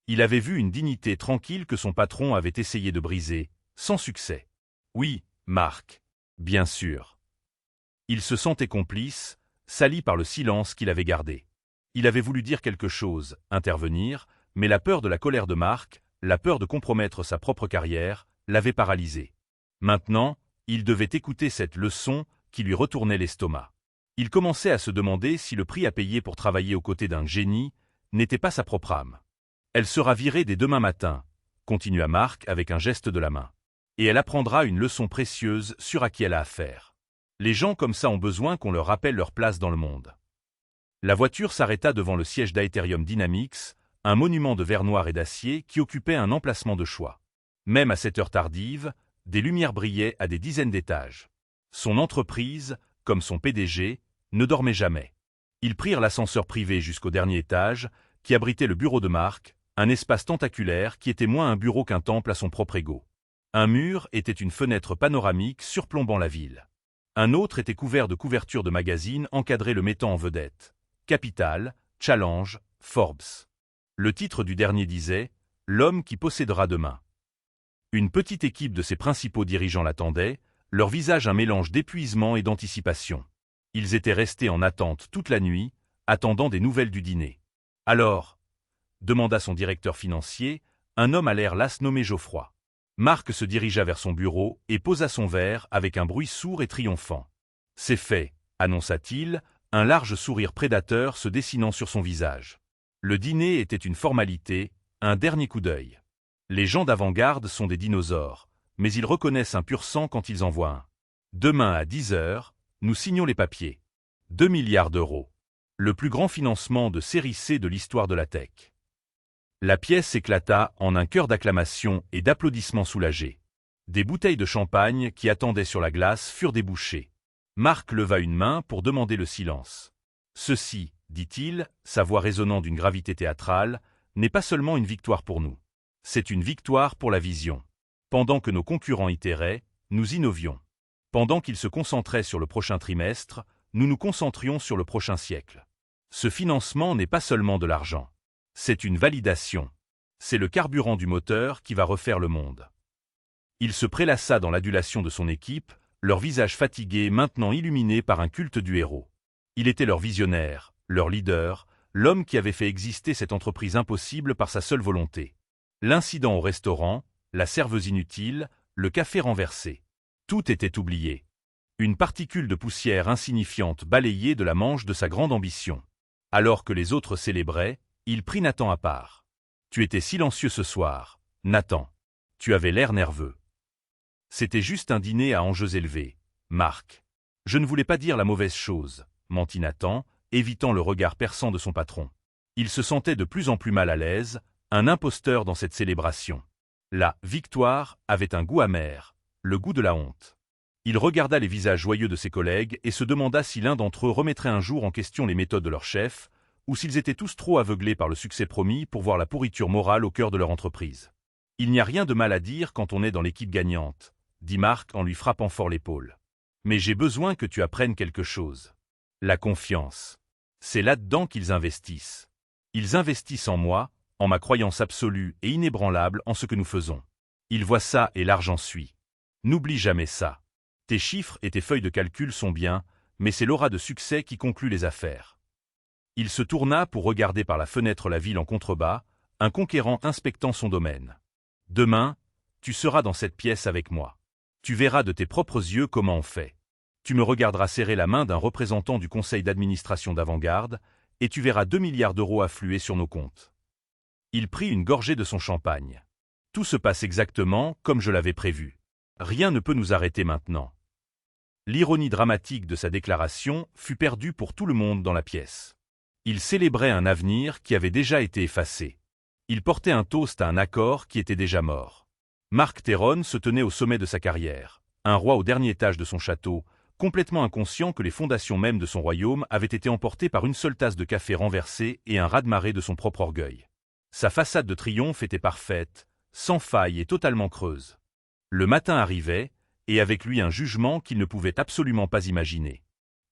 Il avait vu une dignité tranquille que son patron avait essayé de briser, sans succès. Oui, Mark. Bien sûr. Il se sentait complice, sali par le silence qu'il avait gardé. Il avait voulu dire quelque chose, intervenir, mais la peur de la colère de Mark, la peur de compromettre sa propre carrière, l'avait paralysé. Maintenant, il devait écouter cette leçon qui lui retournait l'estomac. Il commençait à se demander si le prix à payer pour travailler aux côtés d'un génie n'était pas sa propre âme. Elle sera virée dès demain matin, continua Mark avec un geste de la main. Et elle apprendra une leçon précieuse sur à qui elle a affaire. Les gens comme ça ont besoin qu'on leur rappelle leur place dans le monde. La voiture s'arrêta devant le siège d'Aetherium Dynamics, un monument de verre noir et d'acier qui occupait un emplacement de choix. Même à cette heure tardive, des lumières brillaient à des dizaines d'étages. Son entreprise, comme son PDG, ne dormait jamais. Ils prirent l'ascenseur privé jusqu'au dernier étage, qui abritait le bureau de Mark, un espace tentaculaire qui était moins un bureau qu'un temple à son propre ego. Un mur était une fenêtre panoramique surplombant la ville. Un autre était couvert de couvertures de magazines encadrés le mettant en vedette. Capital, Challenge, Forbes. Le titre du dernier disait « L'homme qui possédera demain ». Une petite équipe de ses principaux dirigeants l'attendait, leur visage un mélange d'épuisement et d'anticipation. Ils étaient restés en attente toute la nuit, attendant des nouvelles du dîner. « Alors ?» demanda son directeur financier, un homme à l'air las nommé Geoffroy. Mark se dirigea vers son bureau et posa son verre avec un bruit sourd et triomphant. « C'est fait », annonça-t-il, un large sourire prédateur se dessinant sur son visage. Le dîner était une formalité, un dernier coup d'œil. Les gens d'avant-garde sont des dinosaures, mais ils reconnaissent un pur sang quand ils en voient un. Demain à 10 heures, nous signons les papiers. 2 milliards d'euros. Le plus grand financement de série C de l'histoire de la tech. La pièce éclata en un chœur d'acclamations et d'applaudissements soulagés. Des bouteilles de champagne qui attendaient sur la glace furent débouchées. Mark leva une main pour demander le silence. « Ceci, dit-il, sa voix résonnant d'une gravité théâtrale, n'est pas seulement une victoire pour nous. C'est une victoire pour la vision. Pendant que nos concurrents itéraient, nous innovions. Pendant qu'ils se concentraient sur le prochain trimestre, nous nous concentrions sur le prochain siècle. Ce financement n'est pas seulement de l'argent. C'est une validation. C'est le carburant du moteur qui va refaire le monde. Il se prélassa dans l'adulation de son équipe, leurs visages fatigués maintenant illuminés par un culte du héros. Il était leur visionnaire, leur leader, l'homme qui avait fait exister cette entreprise impossible par sa seule volonté. L'incident au restaurant, la serveuse inutile, le café renversé. Tout était oublié. Une particule de poussière insignifiante balayée de la manche de sa grande ambition. Alors que les autres célébraient, il prit Nathan à part. « Tu étais silencieux ce soir, Nathan. Tu avais l'air nerveux. » C'était juste un dîner à enjeux élevés, Marc. Je ne voulais pas dire la mauvaise chose, mentit Nathan, évitant le regard perçant de son patron. Il se sentait de plus en plus mal à l'aise, un imposteur dans cette célébration. La victoire avait un goût amer, le goût de la honte. Il regarda les visages joyeux de ses collègues et se demanda si l'un d'entre eux remettrait un jour en question les méthodes de leur chef, ou s'ils étaient tous trop aveuglés par le succès promis pour voir la pourriture morale au cœur de leur entreprise. « Il n'y a rien de mal à dire quand on est dans l'équipe gagnante, » dit Marc en lui frappant fort l'épaule. « Mais j'ai besoin que tu apprennes quelque chose. La confiance. C'est là-dedans qu'ils investissent. Ils investissent en moi, en ma croyance absolue et inébranlable en ce que nous faisons. Ils voient ça et l'argent suit. N'oublie jamais ça. Tes chiffres et tes feuilles de calcul sont bien, mais c'est l'aura de succès qui conclut les affaires. » Il se tourna pour regarder par la fenêtre la ville en contrebas, un conquérant inspectant son domaine. « Demain, tu seras dans cette pièce avec moi. Tu verras de tes propres yeux comment on fait. Tu me regarderas serrer la main d'un représentant du conseil d'administration d'Avant-Garde, et tu verras 2 milliards d'euros affluer sur nos comptes. » Il prit une gorgée de son champagne. « Tout se passe exactement comme je l'avais prévu. Rien ne peut nous arrêter maintenant. » L'ironie dramatique de sa déclaration fut perdue pour tout le monde dans la pièce. Il célébrait un avenir qui avait déjà été effacé. Il portait un toast à un accord qui était déjà mort. Marc Théron se tenait au sommet de sa carrière, un roi au dernier étage de son château, complètement inconscient que les fondations mêmes de son royaume avaient été emportées par une seule tasse de café renversée et un raz-de-marée de son propre orgueil. Sa façade de triomphe était parfaite, sans faille et totalement creuse. Le matin arrivait, et avec lui un jugement qu'il ne pouvait absolument pas imaginer.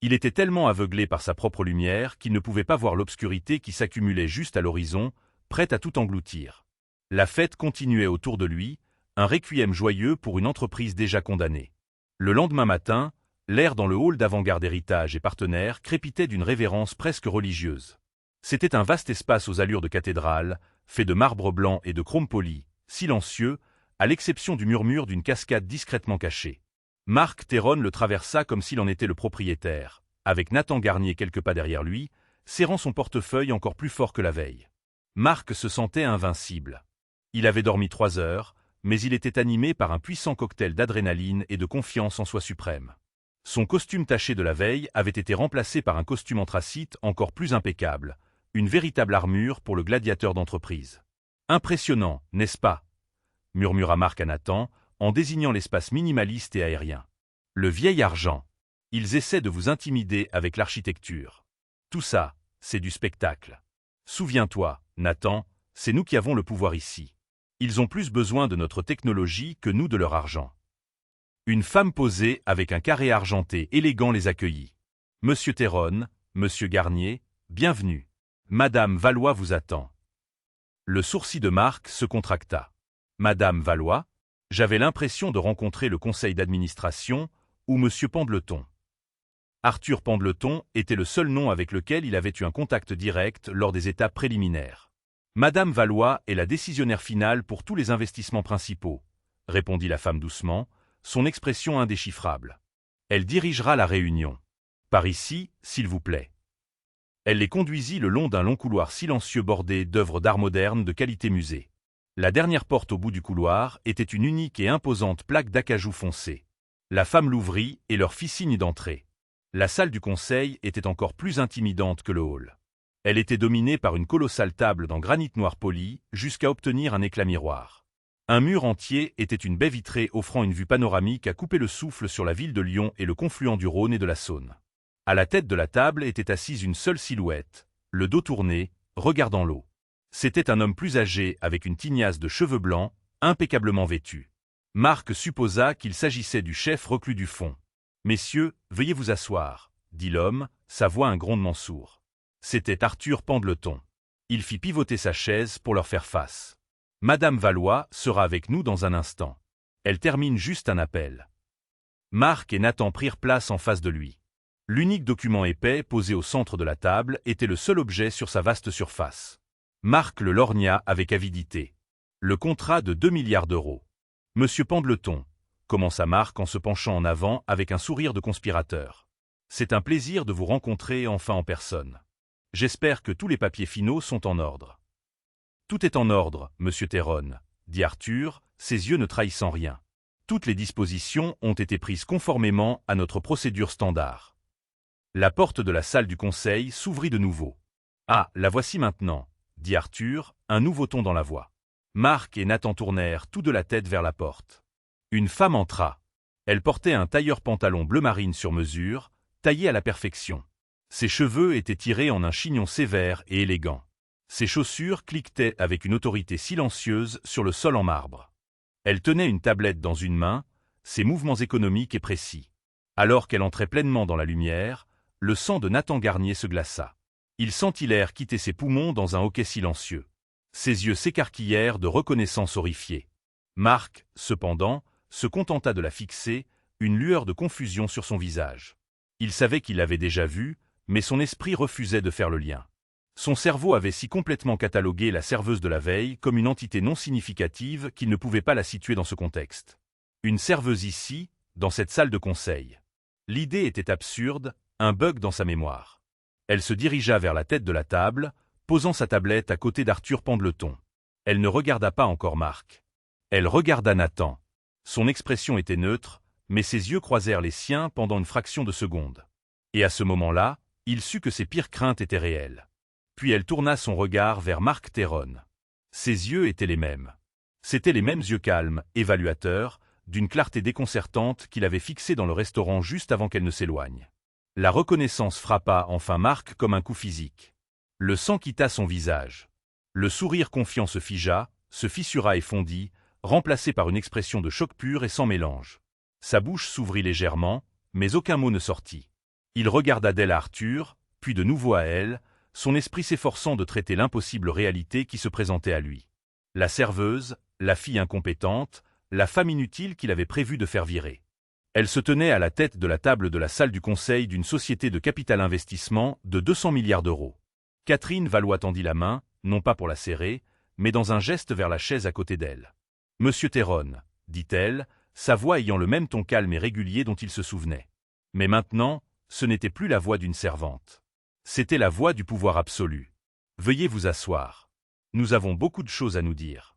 Il était tellement aveuglé par sa propre lumière qu'il ne pouvait pas voir l'obscurité qui s'accumulait juste à l'horizon, prête à tout engloutir. La fête continuait autour de lui, un requiem joyeux pour une entreprise déjà condamnée. Le lendemain matin, l'air dans le hall d'Avant-Garde Héritage et Partenaires crépitait d'une révérence presque religieuse. C'était un vaste espace aux allures de cathédrale, fait de marbre blanc et de chrome poli, silencieux, à l'exception du murmure d'une cascade discrètement cachée. Marc Théron le traversa comme s'il en était le propriétaire, avec Nathan Garnier quelques pas derrière lui, serrant son portefeuille encore plus fort que la veille. Marc se sentait invincible. Il avait dormi 3 heures, mais il était animé par un puissant cocktail d'adrénaline et de confiance en soi suprême. Son costume taché de la veille avait été remplacé par un costume anthracite encore plus impeccable, une véritable armure pour le gladiateur d'entreprise. « Impressionnant, n'est-ce pas ?» murmura Marc à Nathan, en désignant l'espace minimaliste et aérien. « Le vieil argent. Ils essaient de vous intimider avec l'architecture. Tout ça, c'est du spectacle. Souviens-toi, Nathan, c'est nous qui avons le pouvoir ici. Ils ont plus besoin de notre technologie que nous de leur argent. » Une femme posée avec un carré argenté élégant les accueillit. « Monsieur Théron, Monsieur Garnier, bienvenue. Madame Valois vous attend. » Le sourcil de Marc se contracta. « Madame Valois ? J'avais l'impression de rencontrer le conseil d'administration ou Monsieur Pendleton. » Arthur Pendleton était le seul nom avec lequel il avait eu un contact direct lors des étapes préliminaires. « Madame Valois est la décisionnaire finale pour tous les investissements principaux, » répondit la femme doucement, son expression indéchiffrable. « Elle dirigera la réunion. Par ici, s'il vous plaît. » Elle les conduisit le long d'un long couloir silencieux bordé d'œuvres d'art moderne de qualité musée. La dernière porte au bout du couloir était une unique et imposante plaque d'acajou foncé. La femme l'ouvrit et leur fit signe d'entrer. La salle du conseil était encore plus intimidante que le hall. Elle était dominée par une colossale table dans granit noir poli jusqu'à obtenir un éclat miroir. Un mur entier était une baie vitrée offrant une vue panoramique à couper le souffle sur la ville de Lyon et le confluent du Rhône et de la Saône. À la tête de la table était assise une seule silhouette, le dos tourné, regardant l'eau. C'était un homme plus âgé avec une tignasse de cheveux blancs, impeccablement vêtu. Marc supposa qu'il s'agissait du chef reclus du fond. « Messieurs, veuillez vous asseoir, » dit l'homme, sa voix un grondement sourd. C'était Arthur Pendleton. Il fit pivoter sa chaise pour leur faire face. « Madame Valois sera avec nous dans un instant. Elle termine juste un appel. » Marc et Nathan prirent place en face de lui. L'unique document épais posé au centre de la table était le seul objet sur sa vaste surface. Marc le lorgna avec avidité. Le contrat de 2 milliards d'euros. « Monsieur Pendleton, » commença Marc en se penchant en avant avec un sourire de conspirateur. « C'est un plaisir de vous rencontrer enfin en personne. J'espère que tous les papiers finaux sont en ordre. »« Tout est en ordre, monsieur Théron, » dit Arthur, ses yeux ne trahissant rien. « Toutes les dispositions ont été prises conformément à notre procédure standard. » La porte de la salle du conseil s'ouvrit de nouveau. « Ah, la voici maintenant, » dit Arthur, un nouveau ton dans la voix. Marc et Nathan tournèrent tous deux la tête vers la porte. Une femme entra. Elle portait un tailleur pantalon bleu marine sur mesure, taillé à la perfection. Ses cheveux étaient tirés en un chignon sévère et élégant. Ses chaussures cliquetaient avec une autorité silencieuse sur le sol en marbre. Elle tenait une tablette dans une main, ses mouvements économiques et précis. Alors qu'elle entrait pleinement dans la lumière, le sang de Nathan Garnier se glaça. Il sentit l'air quitter ses poumons dans un hoquet silencieux. Ses yeux s'écarquillèrent de reconnaissance horrifiée. Marc, cependant, se contenta de la fixer, une lueur de confusion sur son visage. Il savait qu'il l'avait déjà vue, mais son esprit refusait de faire le lien. Son cerveau avait si complètement catalogué la serveuse de la veille comme une entité non significative qu'il ne pouvait pas la situer dans ce contexte. Une serveuse ici, dans cette salle de conseil. L'idée était absurde, un bug dans sa mémoire. Elle se dirigea vers la tête de la table, posant sa tablette à côté d'Arthur Pendleton. Elle ne regarda pas encore Marc. Elle regarda Nathan. Son expression était neutre, mais ses yeux croisèrent les siens pendant une fraction de seconde. Et à ce moment-là, il sut que ses pires craintes étaient réelles. Puis elle tourna son regard vers Marc Théron. Ses yeux étaient les mêmes. C'étaient les mêmes yeux calmes, évaluateurs, d'une clarté déconcertante qu'il avait fixés dans le restaurant juste avant qu'elle ne s'éloigne. La reconnaissance frappa enfin Marc comme un coup physique. Le sang quitta son visage. Le sourire confiant se figea, se fissura et fondit, remplacé par une expression de choc pur et sans mélange. Sa bouche s'ouvrit légèrement, mais aucun mot ne sortit. Il regarda d'elle à Arthur, puis de nouveau à elle, son esprit s'efforçant de traiter l'impossible réalité qui se présentait à lui. La serveuse, la fille incompétente, la femme inutile qu'il avait prévu de faire virer. Elle se tenait à la tête de la table de la salle du conseil d'une société de capital investissement de 200 milliards d'euros. Catherine Valois tendit la main, non pas pour la serrer, mais dans un geste vers la chaise à côté d'elle. « Monsieur Théron, » dit-elle, sa voix ayant le même ton calme et régulier dont il se souvenait. Mais maintenant, ce n'était plus la voix d'une servante. C'était la voix du pouvoir absolu. « Veuillez vous asseoir. Nous avons beaucoup de choses à nous dire.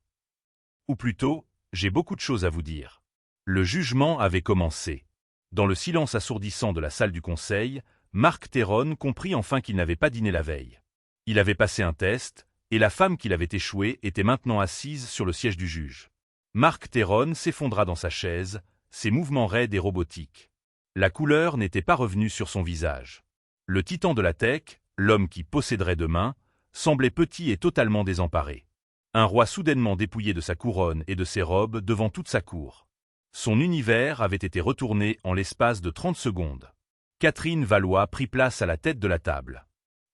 Ou plutôt, j'ai beaucoup de choses à vous dire. » Le jugement avait commencé. Dans le silence assourdissant de la salle du conseil, Marc Théron comprit enfin qu'il n'avait pas dîné la veille. Il avait passé un test, et la femme qu'il avait échoué était maintenant assise sur le siège du juge. Marc Théron s'effondra dans sa chaise, ses mouvements raides et robotiques. La couleur n'était pas revenue sur son visage. Le titan de la tech, l'homme qui posséderait demain, semblait petit et totalement désemparé. Un roi soudainement dépouillé de sa couronne et de ses robes devant toute sa cour. Son univers avait été retourné en l'espace de 30 secondes. Catherine Valois prit place à la tête de la table.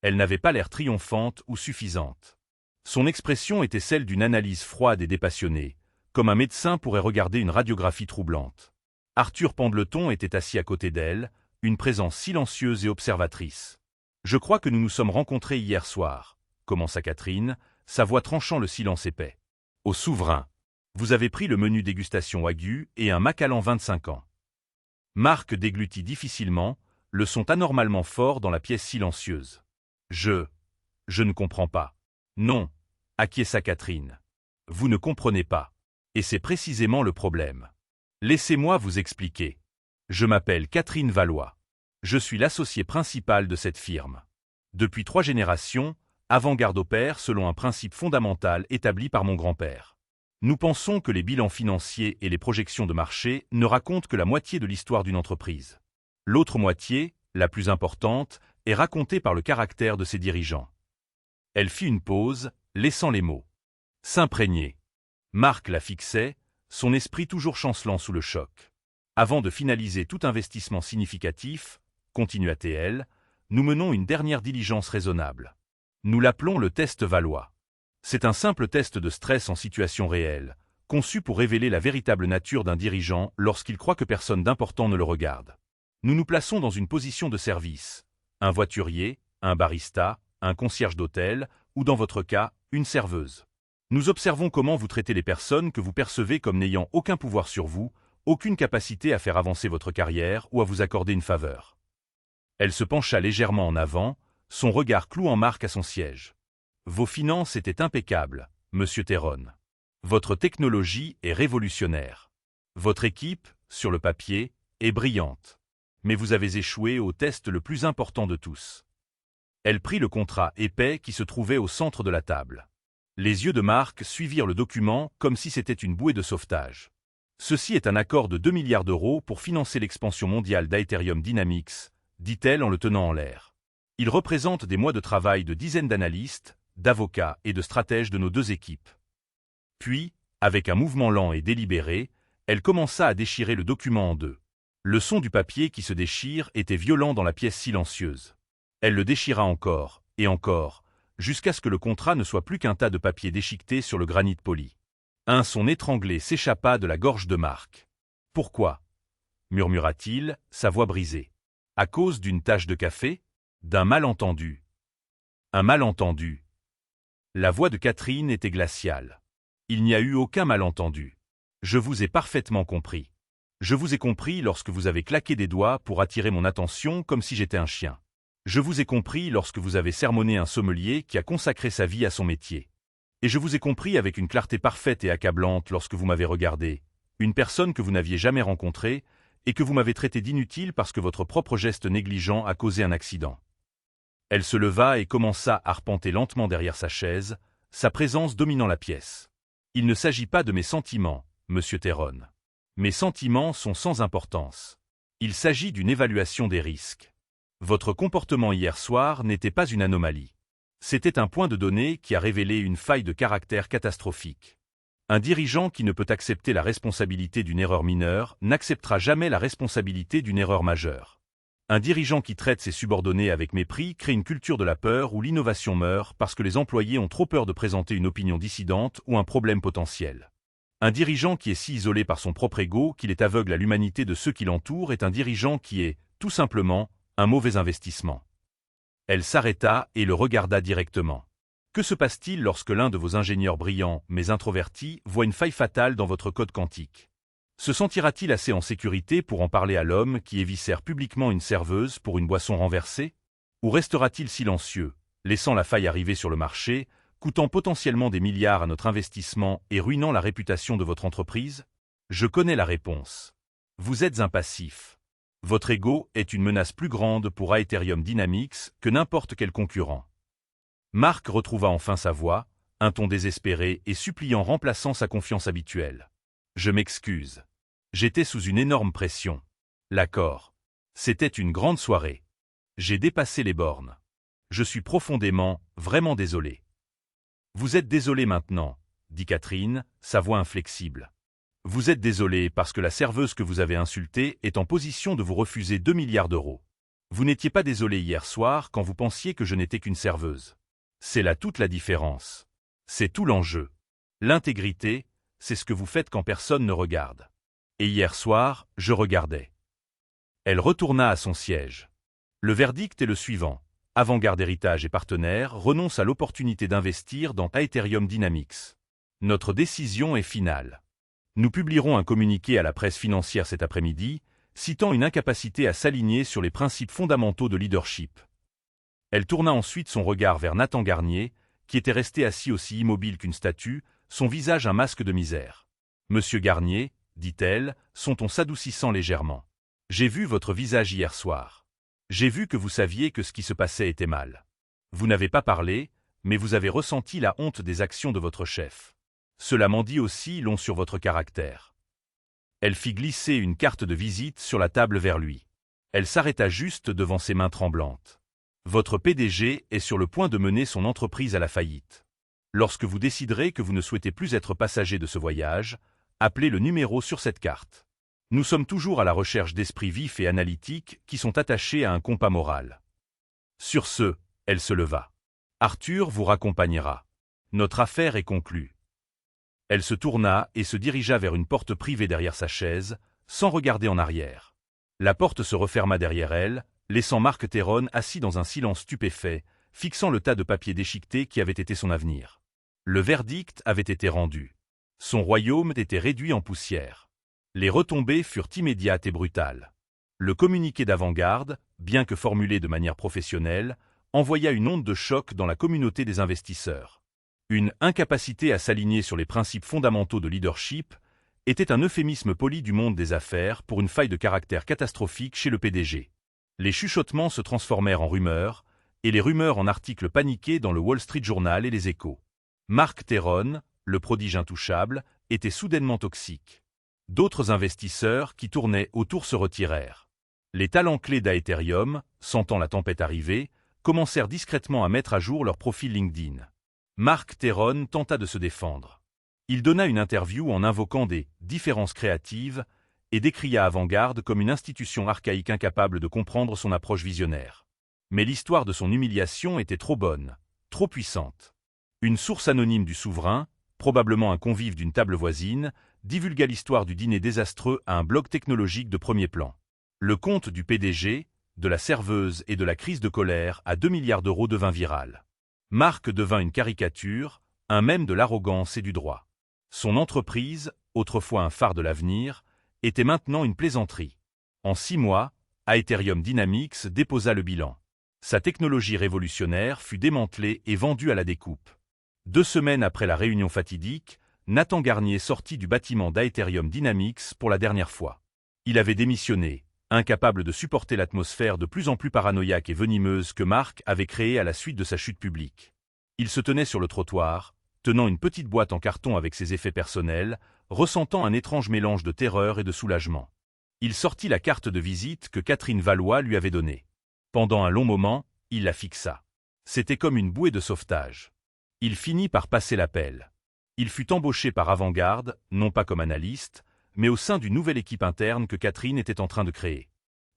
Elle n'avait pas l'air triomphante ou suffisante. Son expression était celle d'une analyse froide et dépassionnée, comme un médecin pourrait regarder une radiographie troublante. Arthur Pendleton était assis à côté d'elle, une présence silencieuse et observatrice. « Je crois que nous nous sommes rencontrés hier soir, » commença Catherine, sa voix tranchant le silence épais. « Au souverain. Vous avez pris le menu dégustation Wagyu et un Macallan 25 ans. » Marc déglutit difficilement, le son anormalement fort dans la pièce silencieuse. « Je ne comprends pas. »« Non, » acquiesça Catherine. « Vous ne comprenez pas. Et c'est précisément le problème. Laissez-moi vous expliquer. Je m'appelle Catherine Valois. Je suis l'associé principal de cette firme. Depuis 3 générations, Avant-Garde opère selon un principe fondamental établi par mon grand-père. Nous pensons que les bilans financiers et les projections de marché ne racontent que la moitié de l'histoire d'une entreprise. L'autre moitié, la plus importante, est racontée par le caractère de ses dirigeants. Elle fit une pause, laissant les mots s'imprégner. Marc la fixait, son esprit toujours chancelant sous le choc. Avant de finaliser tout investissement significatif, continua-t-elle, nous menons une dernière diligence raisonnable. Nous l'appelons le test Valois. C'est un simple test de stress en situation réelle, conçu pour révéler la véritable nature d'un dirigeant lorsqu'il croit que personne d'important ne le regarde. Nous nous plaçons dans une position de service, un voiturier, un barista, un concierge d'hôtel, ou dans votre cas, une serveuse. Nous observons comment vous traitez les personnes que vous percevez comme n'ayant aucun pouvoir sur vous, aucune capacité à faire avancer votre carrière ou à vous accorder une faveur. Elle se pencha légèrement en avant, son regard clouant marque à son siège. Vos finances étaient impeccables, monsieur Théron. Votre technologie est révolutionnaire. Votre équipe, sur le papier, est brillante. Mais vous avez échoué au test le plus important de tous. Elle prit le contrat épais qui se trouvait au centre de la table. Les yeux de Marc suivirent le document comme si c'était une bouée de sauvetage. Ceci est un accord de 2 milliards d'euros pour financer l'expansion mondiale d'Aetherium Dynamics, dit-elle en le tenant en l'air. Il représente des mois de travail de dizaines d'analystes, d'avocats et de stratèges de nos deux équipes. Puis, avec un mouvement lent et délibéré, elle commença à déchirer le document en deux. Le son du papier qui se déchire était violent dans la pièce silencieuse. Elle le déchira encore, et encore, jusqu'à ce que le contrat ne soit plus qu'un tas de papier déchiqueté sur le granit poli. Un son étranglé s'échappa de la gorge de Marc. « Pourquoi » murmura-t-il, sa voix brisée. « À cause d'une tache de café ? D'un malentendu. » Un malentendu. La voix de Catherine était glaciale. « Il n'y a eu aucun malentendu. Je vous ai parfaitement compris. Je vous ai compris lorsque vous avez claqué des doigts pour attirer mon attention comme si j'étais un chien. Je vous ai compris lorsque vous avez sermonné un sommelier qui a consacré sa vie à son métier. Et je vous ai compris avec une clarté parfaite et accablante lorsque vous m'avez regardé, une personne que vous n'aviez jamais rencontrée, et que vous m'avez traité d'inutile parce que votre propre geste négligent a causé un accident. » Elle se leva et commença à arpenter lentement derrière sa chaise, sa présence dominant la pièce. « Il ne s'agit pas de mes sentiments, monsieur Théron. Mes sentiments sont sans importance. Il s'agit d'une évaluation des risques. Votre comportement hier soir n'était pas une anomalie. C'était un point de données qui a révélé une faille de caractère catastrophique. Un dirigeant qui ne peut accepter la responsabilité d'une erreur mineure n'acceptera jamais la responsabilité d'une erreur majeure. Un dirigeant qui traite ses subordonnés avec mépris crée une culture de la peur où l'innovation meurt parce que les employés ont trop peur de présenter une opinion dissidente ou un problème potentiel. Un dirigeant qui est si isolé par son propre ego qu'il est aveugle à l'humanité de ceux qui l'entourent est un dirigeant qui est, tout simplement, un mauvais investissement. Elle s'arrêta et le regarda directement. Que se passe-t-il lorsque l'un de vos ingénieurs brillants mais introvertis voit une faille fatale dans votre code quantique? Se sentira-t-il assez en sécurité pour en parler à l'homme qui éviscère publiquement une serveuse pour une boisson renversée? Ou restera-t-il silencieux, laissant la faille arriver sur le marché, coûtant potentiellement des milliards à notre investissement et ruinant la réputation de votre entreprise? Je connais la réponse. Vous êtes un passif. Votre ego est une menace plus grande pour Aetherium Dynamics que n'importe quel concurrent. Marc retrouva enfin sa voix, un ton désespéré et suppliant remplaçant sa confiance habituelle. Je m'excuse. J'étais sous une énorme pression. L'accord. C'était une grande soirée. J'ai dépassé les bornes. Je suis profondément, vraiment désolé. Vous êtes désolé maintenant, dit Catherine, sa voix inflexible. Vous êtes désolé parce que la serveuse que vous avez insultée est en position de vous refuser 2 milliards d'euros. Vous n'étiez pas désolé hier soir quand vous pensiez que je n'étais qu'une serveuse. C'est là toute la différence. C'est tout l'enjeu. L'intégrité, c'est ce que vous faites quand personne ne regarde. Et hier soir, je regardais. Elle retourna à son siège. Le verdict est le suivant. Avant-Garde Héritage et Partenaires renonce à l'opportunité d'investir dans Aetherium Dynamics. Notre décision est finale. Nous publierons un communiqué à la presse financière cet après-midi, citant une incapacité à s'aligner sur les principes fondamentaux de leadership. Elle tourna ensuite son regard vers Nathan Garnier, qui était resté assis aussi immobile qu'une statue, son visage un masque de misère. « Monsieur Garnier, dit-elle, son ton s'adoucissant légèrement. J'ai vu votre visage hier soir. J'ai vu que vous saviez que ce qui se passait était mal. Vous n'avez pas parlé, mais vous avez ressenti la honte des actions de votre chef. Cela m'en dit aussi long sur votre caractère. » Elle fit glisser une carte de visite sur la table vers lui. Elle s'arrêta juste devant ses mains tremblantes. « Votre PDG est sur le point de mener son entreprise à la faillite. Lorsque vous déciderez que vous ne souhaitez plus être passager de ce voyage, Appelez le numéro sur cette carte. Nous sommes toujours à la recherche d'esprits vifs et analytiques qui sont attachés à un compas moral. Sur ce, elle se leva. Arthur vous raccompagnera. Notre affaire est conclue. Elle se tourna et se dirigea vers une porte privée derrière sa chaise, sans regarder en arrière. La porte se referma derrière elle, laissant Mark Tyrone assis dans un silence stupéfait, fixant le tas de papiers déchiquetés qui avait été son avenir. Le verdict avait été rendu. Son royaume était réduit en poussière. Les retombées furent immédiates et brutales. Le communiqué d'avant-garde, bien que formulé de manière professionnelle, envoya une onde de choc dans la communauté des investisseurs. Une incapacité à s'aligner sur les principes fondamentaux de leadership était un euphémisme poli du monde des affaires pour une faille de caractère catastrophique chez le PDG. Les chuchotements se transformèrent en rumeurs, et les rumeurs en articles paniqués dans le Wall Street Journal et les Échos. Mark Tyrone, le prodige intouchable, était soudainement toxique. D'autres investisseurs qui tournaient autour se retirèrent. Les talents clés d'Aetherium, sentant la tempête arriver, commencèrent discrètement à mettre à jour leur profil LinkedIn. Mark Tyrone tenta de se défendre. Il donna une interview en invoquant des « différences créatives » et décria Avant-Garde comme une institution archaïque incapable de comprendre son approche visionnaire. Mais l'histoire de son humiliation était trop bonne, trop puissante. Une source anonyme du souverain, probablement un convive d'une table voisine, divulgua l'histoire du dîner désastreux à un blog technologique de premier plan. Le compte du PDG, de la serveuse et de la crise de colère à 2 milliards d'euros devint viral. Mark devint une caricature, un mème de l'arrogance et du droit. Son entreprise, autrefois un phare de l'avenir, était maintenant une plaisanterie. En 6 mois, Aetherium Dynamics déposa le bilan. Sa technologie révolutionnaire fut démantelée et vendue à la découpe. 2 semaines après la réunion fatidique, Nathan Garnier sortit du bâtiment d'Aetherium Dynamics pour la dernière fois. Il avait démissionné, incapable de supporter l'atmosphère de plus en plus paranoïaque et venimeuse que Mark avait créée à la suite de sa chute publique. Il se tenait sur le trottoir, tenant une petite boîte en carton avec ses effets personnels, ressentant un étrange mélange de terreur et de soulagement. Il sortit la carte de visite que Catherine Valois lui avait donnée. Pendant un long moment, il la fixa. C'était comme une bouée de sauvetage. Il finit par passer l'appel. Il fut embauché par Avant-Garde, non pas comme analyste, mais au sein d'une nouvelle équipe interne que Catherine était en train de créer.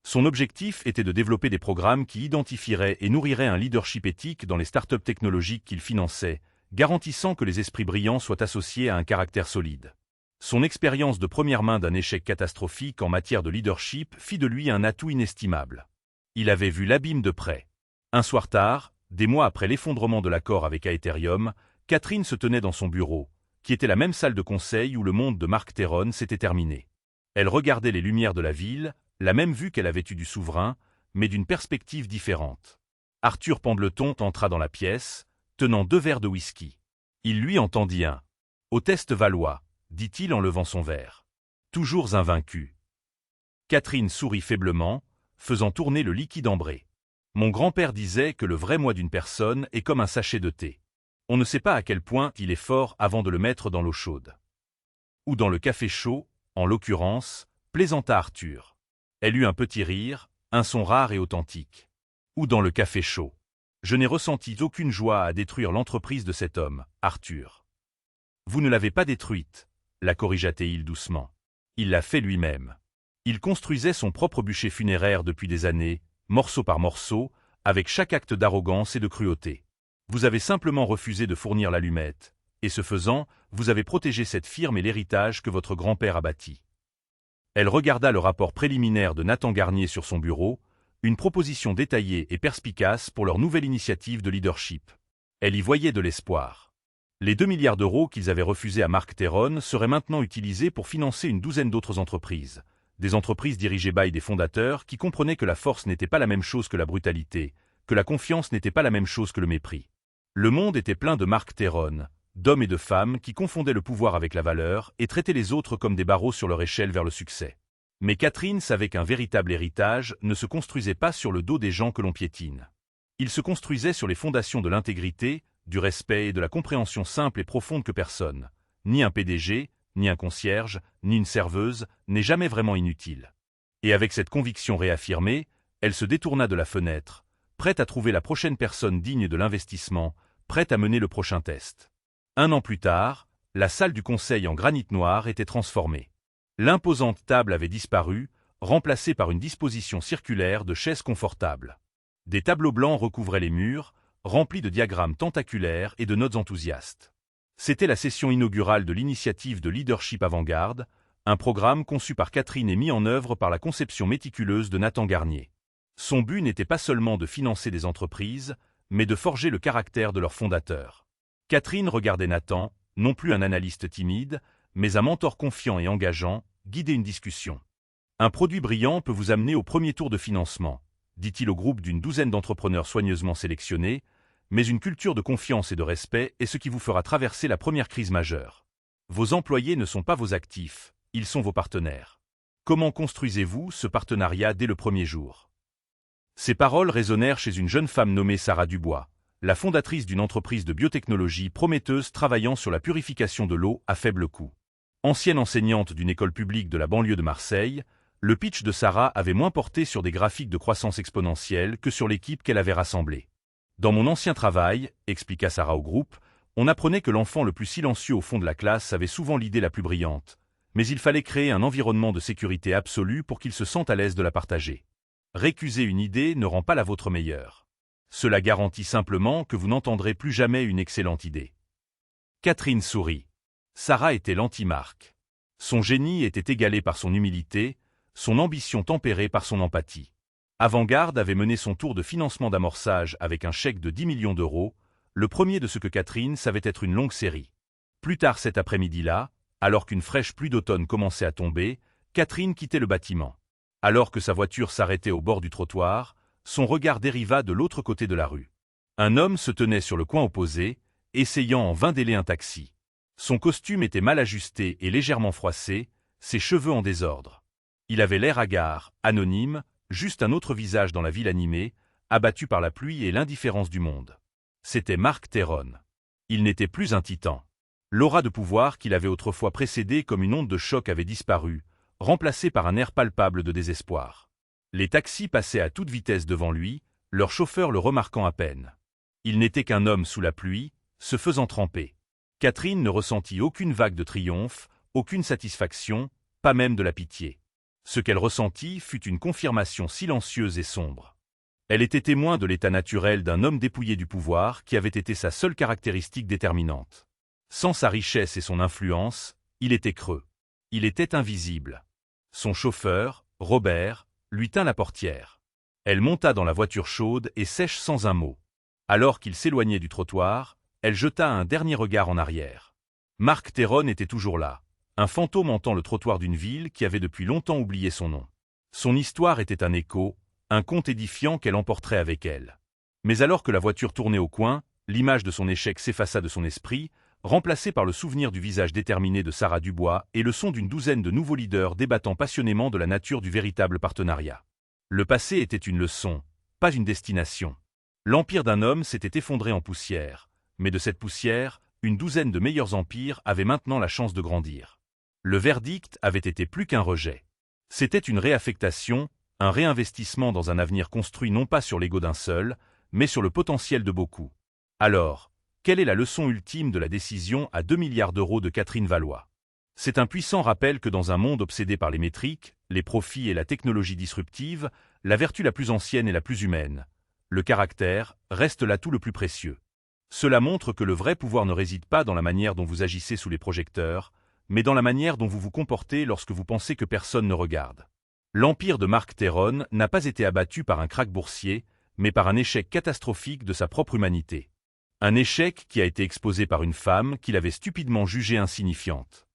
Son objectif était de développer des programmes qui identifieraient et nourriraient un leadership éthique dans les startups technologiques qu'il finançait, garantissant que les esprits brillants soient associés à un caractère solide. Son expérience de première main d'un échec catastrophique en matière de leadership fit de lui un atout inestimable. Il avait vu l'abîme de près. Un soir tard, des mois après l'effondrement de l'accord avec Aetherium, Catherine se tenait dans son bureau, qui était la même salle de conseil où le monde de Mark Tyrone s'était terminé. Elle regardait les lumières de la ville, la même vue qu'elle avait eue du souverain, mais d'une perspective différente. Arthur Pendleton entra dans la pièce, tenant 2 verres de whisky. Il lui entendit un « Au test Valois », dit-il en levant son verre. Toujours invaincu. Catherine sourit faiblement, faisant tourner le liquide ambré. Mon grand-père disait que le vrai moi d'une personne est comme un sachet de thé. On ne sait pas à quel point il est fort avant de le mettre dans l'eau chaude. Ou dans le café chaud, en l'occurrence, plaisanta Arthur. Elle eut un petit rire, un son rare et authentique. Ou dans le café chaud. Je n'ai ressenti aucune joie à détruire l'entreprise de cet homme, Arthur. Vous ne l'avez pas détruite, la corrigea Théil doucement. Il l'a fait lui-même. Il construisait son propre bûcher funéraire depuis des années, morceau par morceau, avec chaque acte d'arrogance et de cruauté. Vous avez simplement refusé de fournir l'allumette, et ce faisant, vous avez protégé cette firme et l'héritage que votre grand-père a bâti. Elle regarda le rapport préliminaire de Nathan Garnier sur son bureau, une proposition détaillée et perspicace pour leur nouvelle initiative de leadership. Elle y voyait de l'espoir. Les 2 milliards d'euros qu'ils avaient refusés à Mark Tyrone seraient maintenant utilisés pour financer une douzaine d'autres entreprises. Des entreprises dirigées by des fondateurs qui comprenaient que la force n'était pas la même chose que la brutalité, que la confiance n'était pas la même chose que le mépris. Le monde était plein de Mark Tyrone, d'hommes et de femmes qui confondaient le pouvoir avec la valeur et traitaient les autres comme des barreaux sur leur échelle vers le succès. Mais Catherine savait qu'un véritable héritage ne se construisait pas sur le dos des gens que l'on piétine. Il se construisait sur les fondations de l'intégrité, du respect et de la compréhension simple et profonde que personne, ni un PDG, ni un concierge, ni une serveuse, n'est jamais vraiment inutile. Et avec cette conviction réaffirmée, elle se détourna de la fenêtre, prête à trouver la prochaine personne digne de l'investissement, prête à mener le prochain test. 1 an plus tard, la salle du conseil en granit noir était transformée. L'imposante table avait disparu, remplacée par une disposition circulaire de chaises confortables. Des tableaux blancs recouvraient les murs, remplis de diagrammes tentaculaires et de notes enthousiastes. C'était la session inaugurale de l'initiative de leadership avant-garde, un programme conçu par Catherine et mis en œuvre par la conception méticuleuse de Nathan Garnier. Son but n'était pas seulement de financer des entreprises, mais de forger le caractère de leurs fondateurs. Catherine regardait Nathan, non plus un analyste timide, mais un mentor confiant et engageant, guider une discussion. Un produit brillant peut vous amener au premier tour de financement, dit-il au groupe d'une douzaine d'entrepreneurs soigneusement sélectionnés, mais une culture de confiance et de respect est ce qui vous fera traverser la première crise majeure. Vos employés ne sont pas vos actifs, ils sont vos partenaires. Comment construisez-vous ce partenariat dès le premier jour? Ces paroles résonnèrent chez une jeune femme nommée Sarah Dubois, la fondatrice d'une entreprise de biotechnologie prometteuse travaillant sur la purification de l'eau à faible coût. Ancienne enseignante d'une école publique de la banlieue de Marseille, le pitch de Sarah avait moins porté sur des graphiques de croissance exponentielle que sur l'équipe qu'elle avait rassemblée. Dans mon ancien travail, expliqua Sarah au groupe, on apprenait que l'enfant le plus silencieux au fond de la classe avait souvent l'idée la plus brillante, mais il fallait créer un environnement de sécurité absolue pour qu'il se sente à l'aise de la partager. Récuser une idée ne rend pas la vôtre meilleure. Cela garantit simplement que vous n'entendrez plus jamais une excellente idée. Catherine sourit. Sarah était l'anti-Marc. Son génie était égalé par son humilité, son ambition tempérée par son empathie. Avant-Garde avait mené son tour de financement d'amorçage avec un chèque de 10 millions d'euros, le premier de ce que Catherine savait être une longue série. Plus tard cet après-midi-là, alors qu'une fraîche pluie d'automne commençait à tomber, Catherine quittait le bâtiment. Alors que sa voiture s'arrêtait au bord du trottoir, son regard dériva de l'autre côté de la rue. Un homme se tenait sur le coin opposé, essayant en vain d'héler un taxi. Son costume était mal ajusté et légèrement froissé, ses cheveux en désordre. Il avait l'air hagard, anonyme, juste un autre visage dans la ville animée, abattu par la pluie et l'indifférence du monde. C'était Marc Terron. Il n'était plus un titan. L'aura de pouvoir qu'il avait autrefois précédé comme une onde de choc avait disparu, remplacée par un air palpable de désespoir. Les taxis passaient à toute vitesse devant lui, leur chauffeur le remarquant à peine. Il n'était qu'un homme sous la pluie, se faisant tremper. Catherine ne ressentit aucune vague de triomphe, aucune satisfaction, pas même de la pitié. Ce qu'elle ressentit fut une confirmation silencieuse et sombre. Elle était témoin de l'état naturel d'un homme dépouillé du pouvoir qui avait été sa seule caractéristique déterminante. Sans sa richesse et son influence, il était creux. Il était invisible. Son chauffeur, Robert, lui tint la portière. Elle monta dans la voiture chaude et sèche sans un mot. Alors qu'il s'éloignait du trottoir, elle jeta un dernier regard en arrière. Marc Terron était toujours là, un fantôme hantant le trottoir d'une ville qui avait depuis longtemps oublié son nom. Son histoire était un écho, un conte édifiant qu'elle emporterait avec elle. Mais alors que la voiture tournait au coin, l'image de son échec s'effaça de son esprit, remplacée par le souvenir du visage déterminé de Sarah Dubois et le son d'une douzaine de nouveaux leaders débattant passionnément de la nature du véritable partenariat. Le passé était une leçon, pas une destination. L'empire d'un homme s'était effondré en poussière, mais de cette poussière, une douzaine de meilleurs empires avaient maintenant la chance de grandir. Le verdict avait été plus qu'un rejet. C'était une réaffectation, un réinvestissement dans un avenir construit non pas sur l'ego d'un seul, mais sur le potentiel de beaucoup. Alors, quelle est la leçon ultime de la décision à 2 milliards d'euros de Catherine Valois? C'est un puissant rappel que dans un monde obsédé par les métriques, les profits et la technologie disruptive, la vertu la plus ancienne et la plus humaine, le caractère, reste l'atout le plus précieux. Cela montre que le vrai pouvoir ne réside pas dans la manière dont vous agissez sous les projecteurs, mais dans la manière dont vous vous comportez lorsque vous pensez que personne ne regarde. L'empire de Marc Terron n'a pas été abattu par un krach boursier, mais par un échec catastrophique de sa propre humanité. Un échec qui a été exposé par une femme qu'il avait stupidement jugée insignifiante.